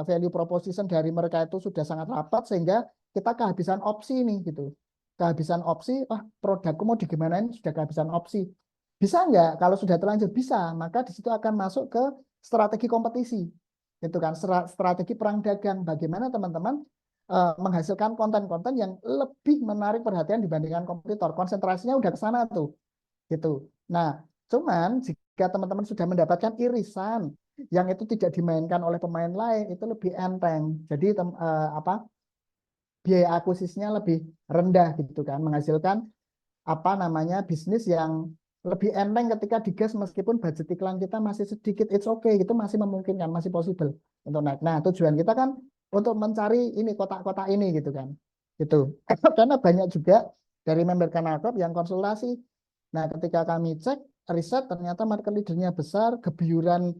value proposition dari mereka itu sudah sangat rapat, sehingga kita kehabisan opsi nih gitu. Kehabisan opsi, produkku mau digimanain, sudah kehabisan opsi. Bisa nggak? Kalau sudah terlanjur bisa, maka di situ akan masuk ke strategi kompetisi. Itu kan strategi perang dagang. Bagaimana teman-teman menghasilkan konten-konten yang lebih menarik perhatian dibandingkan kompetitor. Konsentrasinya udah ke sana tuh. Gitu. Nah, cuman jika teman-teman sudah mendapatkan irisan yang itu tidak dimainkan oleh pemain lain, itu lebih enteng. Jadi biaya akuisisinya lebih rendah gitu kan, menghasilkan bisnis yang lebih enteng ketika digas, meskipun budget iklan kita masih sedikit, it's okay, itu masih memungkinkan, masih possible untuk naik. Nah, tujuan kita kan untuk mencari ini kotak-kotak ini gitu kan, gitu. Karena banyak juga dari member Kanal Club yang konsultasi. Nah, ketika kami cek riset, ternyata market leadernya besar, gebyuran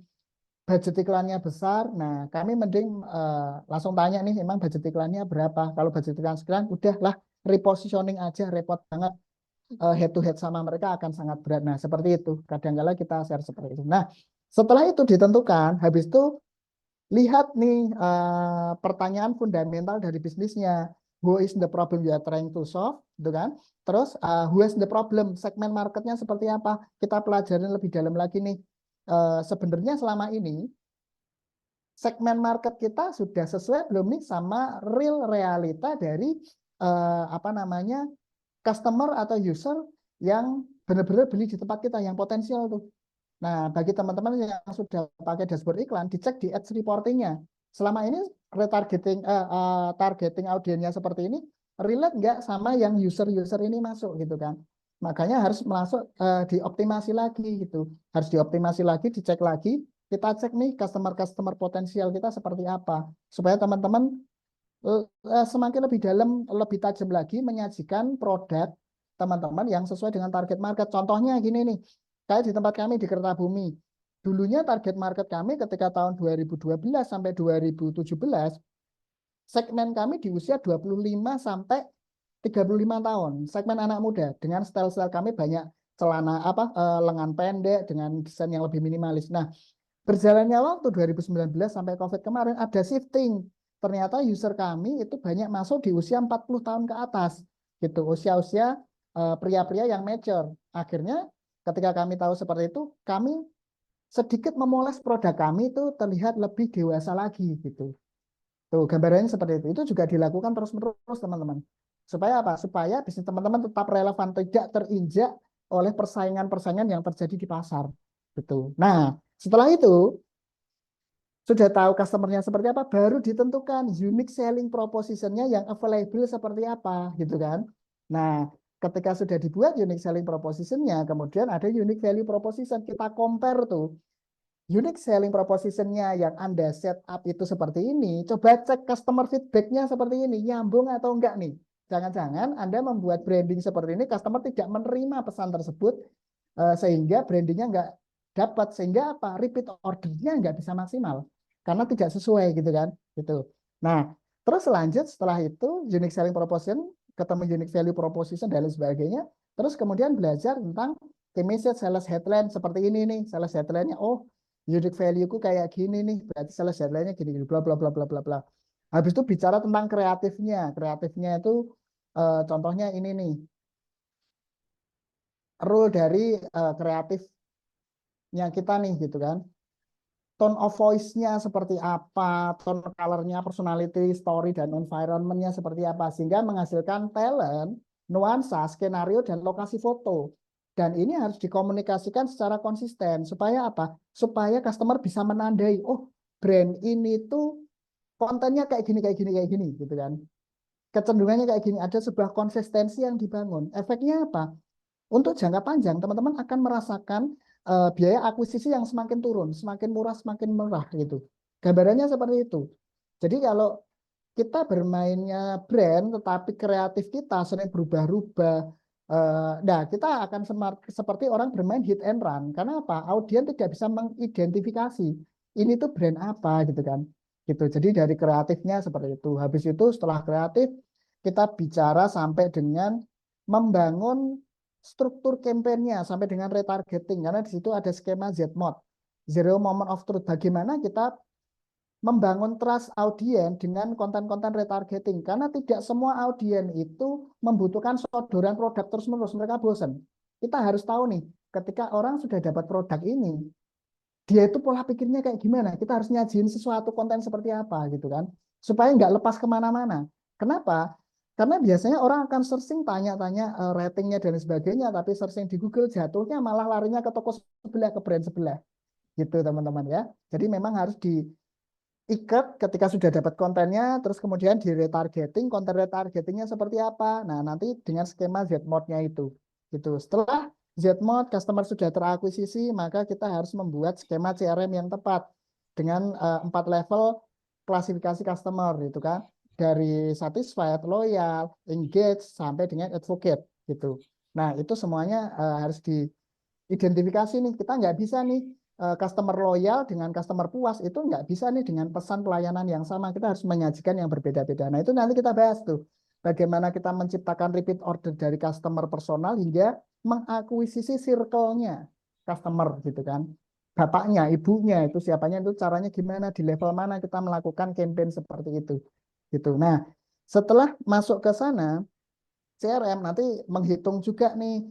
budget iklannya besar. Nah, kami mending langsung tanya nih, memang budget iklannya berapa? Kalau budget iklan sekian, udahlah repositioning aja, repot banget. Head to head sama mereka akan sangat berat. Nah, seperti itu. Kadang-kala kita share seperti itu. Nah, setelah itu ditentukan, habis itu lihat nih pertanyaan fundamental dari bisnisnya. Who is the problem you are trying to solve? Gitu kan? Terus who is the problem? Segmen marketnya seperti apa? Kita pelajarin lebih dalam lagi nih. Sebenarnya selama ini segmen market kita sudah sesuai belum nih sama real realita dari customer atau user yang benar-benar beli di tempat kita, yang potensial tuh. Nah, bagi teman-teman yang sudah pakai dashboard iklan, dicek di ads reportingnya. Selama ini retargeting, targeting audiennya seperti ini, relate nggak sama yang user-user ini masuk gitu kan. Makanya harus masuk dioptimasi lagi gitu. Harus dioptimasi lagi, dicek lagi. Kita cek nih customer potensial kita seperti apa supaya teman-teman semakin lebih dalam, lebih tajam lagi menyajikan produk teman-teman yang sesuai dengan target market. Contohnya gini nih, kayak di tempat kami di Kertabumi. Dulunya target market kami ketika tahun 2012 sampai 2017, segmen kami di usia 25 sampai 35 tahun, segmen anak muda dengan style-style kami banyak celana lengan pendek dengan desain yang lebih minimalis. Nah, berjalannya waktu 2019 sampai COVID kemarin ada shifting. Ternyata user kami itu banyak masuk di usia 40 tahun ke atas. Gitu, usia-usia pria-pria yang mature. Akhirnya ketika kami tahu seperti itu, kami sedikit memoles produk kami itu terlihat lebih dewasa lagi gitu. Tuh, gambarannya seperti itu. Itu juga dilakukan terus-menerus, teman-teman. Supaya apa? Supaya bisnis teman-teman tetap relevan, tidak terinjak oleh persaingan-persaingan yang terjadi di pasar. Gitu. Nah, setelah itu, sudah tahu customer-nya seperti apa, baru ditentukan unique selling proposition-nya yang available seperti apa, gitu kan. Nah, ketika sudah dibuat unique selling proposition-nya, kemudian ada unique value proposition, kita compare tuh. Unique selling proposition-nya yang Anda set up itu seperti ini, coba cek customer feedback-nya seperti ini, nyambung atau enggak nih. Jangan-jangan Anda membuat branding seperti ini, customer tidak menerima pesan tersebut, sehingga brandingnya enggak dapat, sehingga apa? Repeat order-nya enggak bisa maksimal. Karena tidak sesuai gitu kan. Gitu. Nah, terus lanjut setelah itu, unique selling proposition, ketemu unique value proposition, dan lain sebagainya. Terus kemudian belajar tentang key message, sales headline, seperti ini nih, sales headline-nya, oh, unique value-ku kayak gini nih, berarti sales headline-nya gini, bla bla bla bla bla bla. Habis itu bicara tentang kreatifnya. Kreatifnya itu contohnya ini nih. Rule dari kreatifnya kita nih gitu kan. Tone of voice-nya seperti apa, tone color-nya, personality, story, dan environment-nya seperti apa. Sehingga menghasilkan talent, nuansa, skenario, dan lokasi foto. Dan ini harus dikomunikasikan secara konsisten. Supaya apa? Supaya customer bisa menandai, oh brand ini tuh kontennya kayak gini, kayak gini, kayak gini. Gitu kan. Kecenderungannya kayak gini. Ada sebuah konsistensi yang dibangun. Efeknya apa? Untuk jangka panjang, teman-teman akan merasakan biaya akuisisi yang semakin turun, semakin murah gitu. Gambarannya seperti itu. Jadi kalau kita bermainnya brand, tetapi kreatif kita sering berubah-ubah, nah kita akan seperti orang bermain hit and run. Karena apa? Audiens tidak bisa mengidentifikasi ini tuh brand apa gitu kan. Gitu. Jadi dari kreatifnya seperti itu. Habis itu setelah kreatif kita bicara sampai dengan membangun struktur kampanye sampai dengan retargeting, karena di situ ada skema Z-Mod, Zero Moment of Truth. Bagaimana kita membangun trust audiens dengan konten-konten retargeting, karena tidak semua audiens itu membutuhkan sodoran produk terus-menerus, mereka bosan. Kita harus tahu nih, ketika orang sudah dapat produk ini, dia itu pola pikirnya kayak gimana, kita harus nyajiin sesuatu konten seperti apa gitu kan, supaya nggak lepas kemana-mana. Kenapa? Karena biasanya orang akan searching, tanya-tanya ratingnya dan sebagainya, tapi searching di Google jatuhnya malah larinya ke toko sebelah, ke brand sebelah. Gitu teman-teman ya. Jadi memang harus diikat ketika sudah dapat kontennya, terus kemudian di retargeting, konten retargetingnya seperti apa. Nah nanti dengan skema Z-Mod-nya itu. Gitu. Setelah Z-Mod, customer sudah terakuisisi, maka kita harus membuat skema CRM yang tepat dengan 4 level klasifikasi customer gitu kan. Dari satisfied, loyal, engage, sampai dengan advocate gitu. Nah itu semuanya harus diidentifikasi nih. Kita nggak bisa nih customer loyal dengan customer puas itu nggak bisa nih dengan pesan pelayanan yang sama. Kita harus menyajikan yang berbeda-beda. Nah itu nanti kita bahas tuh. Bagaimana kita menciptakan repeat order dari customer personal hingga mengakuisisi circle-nya customer gitu kan. Bapaknya, ibunya, itu siapanya, itu caranya gimana, di level mana kita melakukan campaign seperti itu. Gitu. Nah, setelah masuk ke sana, CRM nanti menghitung juga nih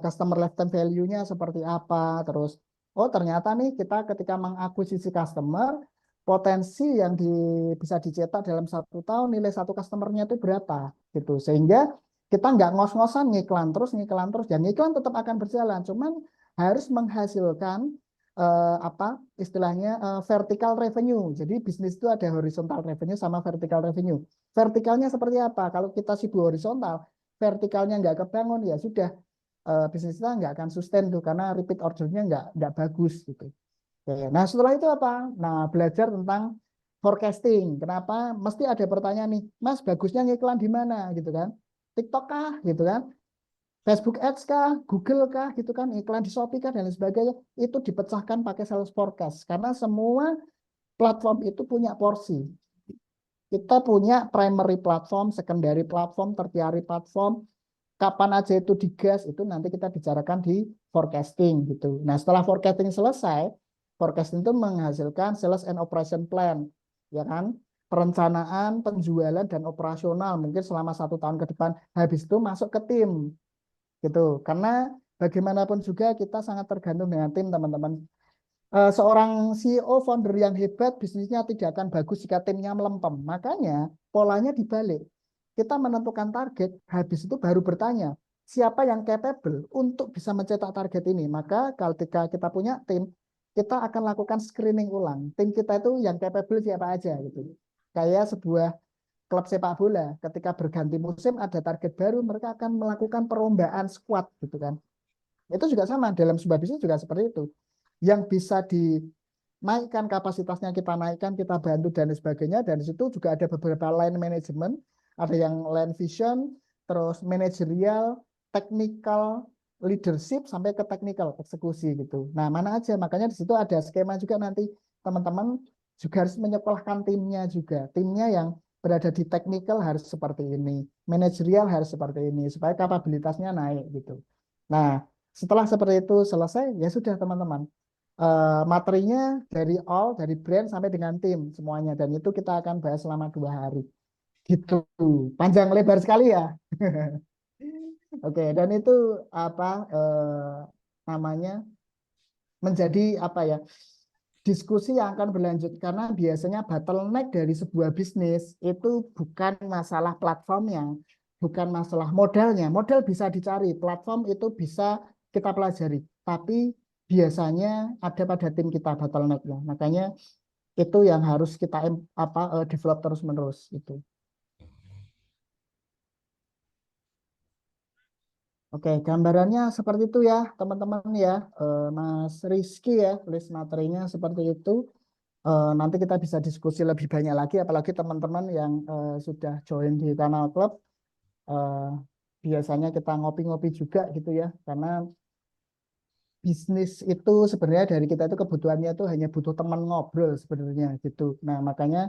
customer lifetime value-nya seperti apa. Terus, oh ternyata nih kita ketika mengakuisisi customer, potensi yang bisa dicetak dalam 1 tahun nilai satu customer-nya itu berapa. Gitu. Sehingga kita nggak ngos-ngosan ngiklan terus. Dan ngiklan tetap akan berjalan. Cuman harus menghasilkan istilahnya vertical revenue. Jadi bisnis itu ada horizontal revenue sama vertical revenue. Vertikalnya seperti apa? Kalau kita sibuk horizontal, vertikalnya nggak kebangun, ya sudah. bisnis kita nggak akan sustain tuh karena repeat ordernya nggak bagus gitu. Oke, nah setelah itu apa? Nah, belajar tentang forecasting. Kenapa? Mesti ada pertanyaan nih, Mas, bagusnya ngiklan di mana gitu kan? TikTok kah gitu kan? Facebook Ads kah, Google kah, gitu kan, iklan di Shopee kah, dan lain sebagainya, itu dipecahkan pakai sales forecast. Karena semua platform itu punya porsi. Kita punya primary platform, secondary platform, tertiary platform, kapan aja itu digas, itu nanti kita bicarakan di forecasting gitu. Nah, setelah forecasting selesai, forecasting itu menghasilkan sales and operation plan, ya kan? Perencanaan, penjualan, dan operasional mungkin selama 1 tahun ke depan. Habis itu masuk ke tim gitu, karena bagaimanapun juga kita sangat tergantung dengan tim, teman-teman. Seorang CEO founder yang hebat bisnisnya tidak akan bagus jika timnya melempem. Makanya polanya dibalik, kita menentukan target, habis itu baru bertanya siapa yang capable untuk bisa mencetak target ini. Maka ketika kita punya tim, kita akan lakukan screening ulang tim kita itu yang capable siapa aja gitu. Kayak sebuah klub sepak bola, ketika berganti musim ada target baru, mereka akan melakukan perlombaan squad gitu kan. Itu juga sama dalam sebuah bisnis juga seperti itu. Yang bisa dinaikkan kapasitasnya kita naikkan, kita bantu dan sebagainya. Dan di situ juga ada beberapa line management, ada yang line vision, terus manajerial, technical, leadership sampai ke technical eksekusi gitu. Nah, mana aja, makanya di situ ada skema juga nanti teman-teman juga harus menyekolahkan timnya juga. Timnya yang berada di technical harus seperti ini, manajerial harus seperti ini, supaya kapabilitasnya naik gitu. Nah, setelah seperti itu selesai, ya sudah teman-teman. Materinya dari brand sampai dengan tim semuanya, dan itu kita akan bahas selama 2 hari. Gitu, panjang lebar sekali ya. Oke, dan itu apa namanya menjadi apa ya? Diskusi yang akan berlanjut, karena biasanya bottleneck dari sebuah bisnis itu bukan masalah platformnya, bukan masalah modalnya. Modal bisa dicari, platform itu bisa kita pelajari, tapi biasanya ada pada tim kita bottlenecknya. Makanya itu yang harus kita develop terus-menerus itu. Oke, gambarannya seperti itu ya teman-teman ya. Mas Rizky ya, list materinya seperti itu. Nanti kita bisa diskusi lebih banyak lagi, apalagi teman-teman yang sudah join di kanal klub. Biasanya kita ngopi-ngopi juga gitu ya, karena bisnis itu sebenarnya dari kita itu kebutuhannya itu hanya butuh teman ngobrol sebenarnya gitu. Nah, makanya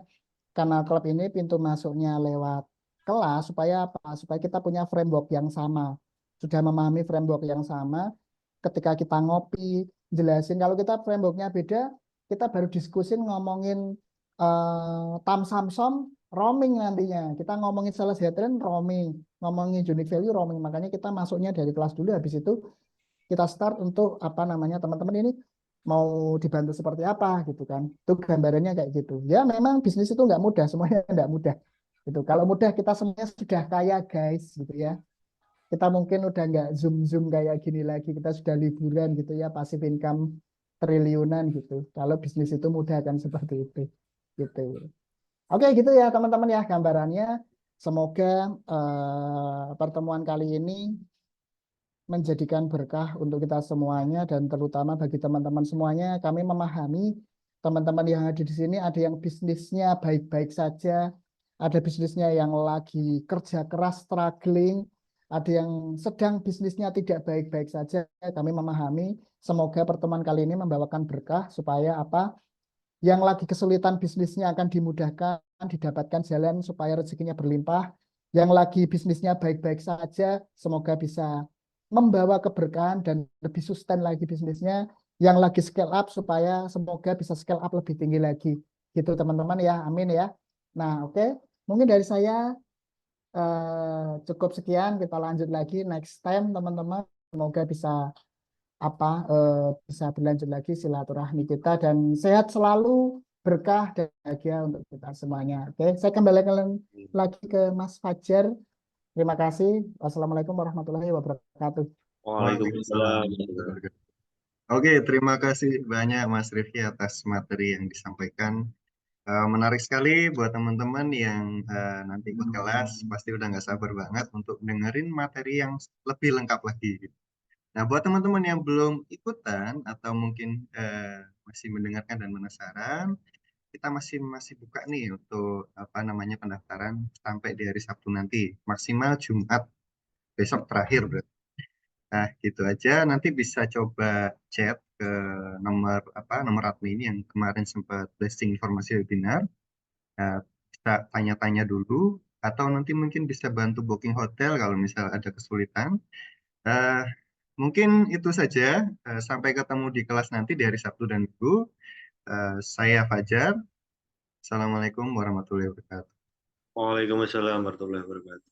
kanal klub ini pintu masuknya lewat kelas supaya apa? Supaya kita punya framework yang sama. Sudah memahami framework yang sama, ketika kita ngopi, jelasin. Kalau kita frameworknya beda, kita baru diskusin ngomongin tam samsom roaming nantinya. Kita ngomongin sales headline roaming, ngomongin unique value roaming. Makanya kita masuknya dari kelas dulu, habis itu kita start untuk apa namanya teman-teman ini mau dibantu seperti apa gitu kan. Itu gambarannya kayak gitu. Ya memang bisnis itu nggak mudah, semuanya nggak mudah. Gitu. Kalau mudah kita semuanya sudah kaya guys gitu ya. Kita mungkin udah nggak zoom kayak gini lagi, kita sudah liburan gitu ya, passive income triliunan gitu. Kalau bisnis itu mudah kan seperti itu gitu. Oke gitu ya teman-teman ya gambarannya. Semoga pertemuan kali ini menjadikan berkah untuk kita semuanya, dan terutama bagi teman-teman semuanya. Kami memahami teman-teman yang ada di sini ada yang bisnisnya baik-baik saja, ada bisnisnya yang lagi kerja keras struggling, ada yang sedang bisnisnya tidak baik-baik saja. Kami memahami. Semoga pertemuan kali ini membawakan berkah supaya apa? Yang lagi kesulitan bisnisnya akan dimudahkan, didapatkan jalan supaya rezekinya berlimpah. Yang lagi bisnisnya baik-baik saja, semoga bisa membawa keberkahan dan lebih sustain lagi bisnisnya. Yang lagi scale up supaya semoga bisa scale up lebih tinggi lagi. Gitu teman-teman ya, amin ya. Nah oke, mungkin dari saya cukup sekian, kita lanjut lagi next time teman-teman. Semoga bisa berlanjut lagi silaturahmi kita, dan sehat selalu, berkah dan bahagia untuk kita semuanya. Oke, saya kembalikan lagi ke Mas Fajar. Terima kasih. Wassalamualaikum warahmatullahi wabarakatuh. Waalaikumsalam. Oke, terima kasih banyak Mas Rifki atas materi yang disampaikan. Menarik sekali buat teman-teman yang nanti ikut kelas, pasti udah nggak sabar banget untuk dengerin materi yang lebih lengkap lagi. Nah, buat teman-teman yang belum ikutan atau mungkin masih mendengarkan dan penasaran, kita masih buka nih untuk pendaftaran sampai di hari Sabtu nanti, maksimal Jumat besok terakhir berarti. Nah, gitu aja. Nanti bisa coba chat ke nomor admin yang kemarin sempat listing informasi webinar. Nah, bisa tanya-tanya dulu atau nanti mungkin bisa bantu booking hotel kalau misal ada kesulitan. Mungkin itu saja. Sampai ketemu di kelas nanti di hari Sabtu dan Minggu. Saya Fajar. Assalamualaikum warahmatullahi wabarakatuh. Waalaikumsalam warahmatullahi wabarakatuh.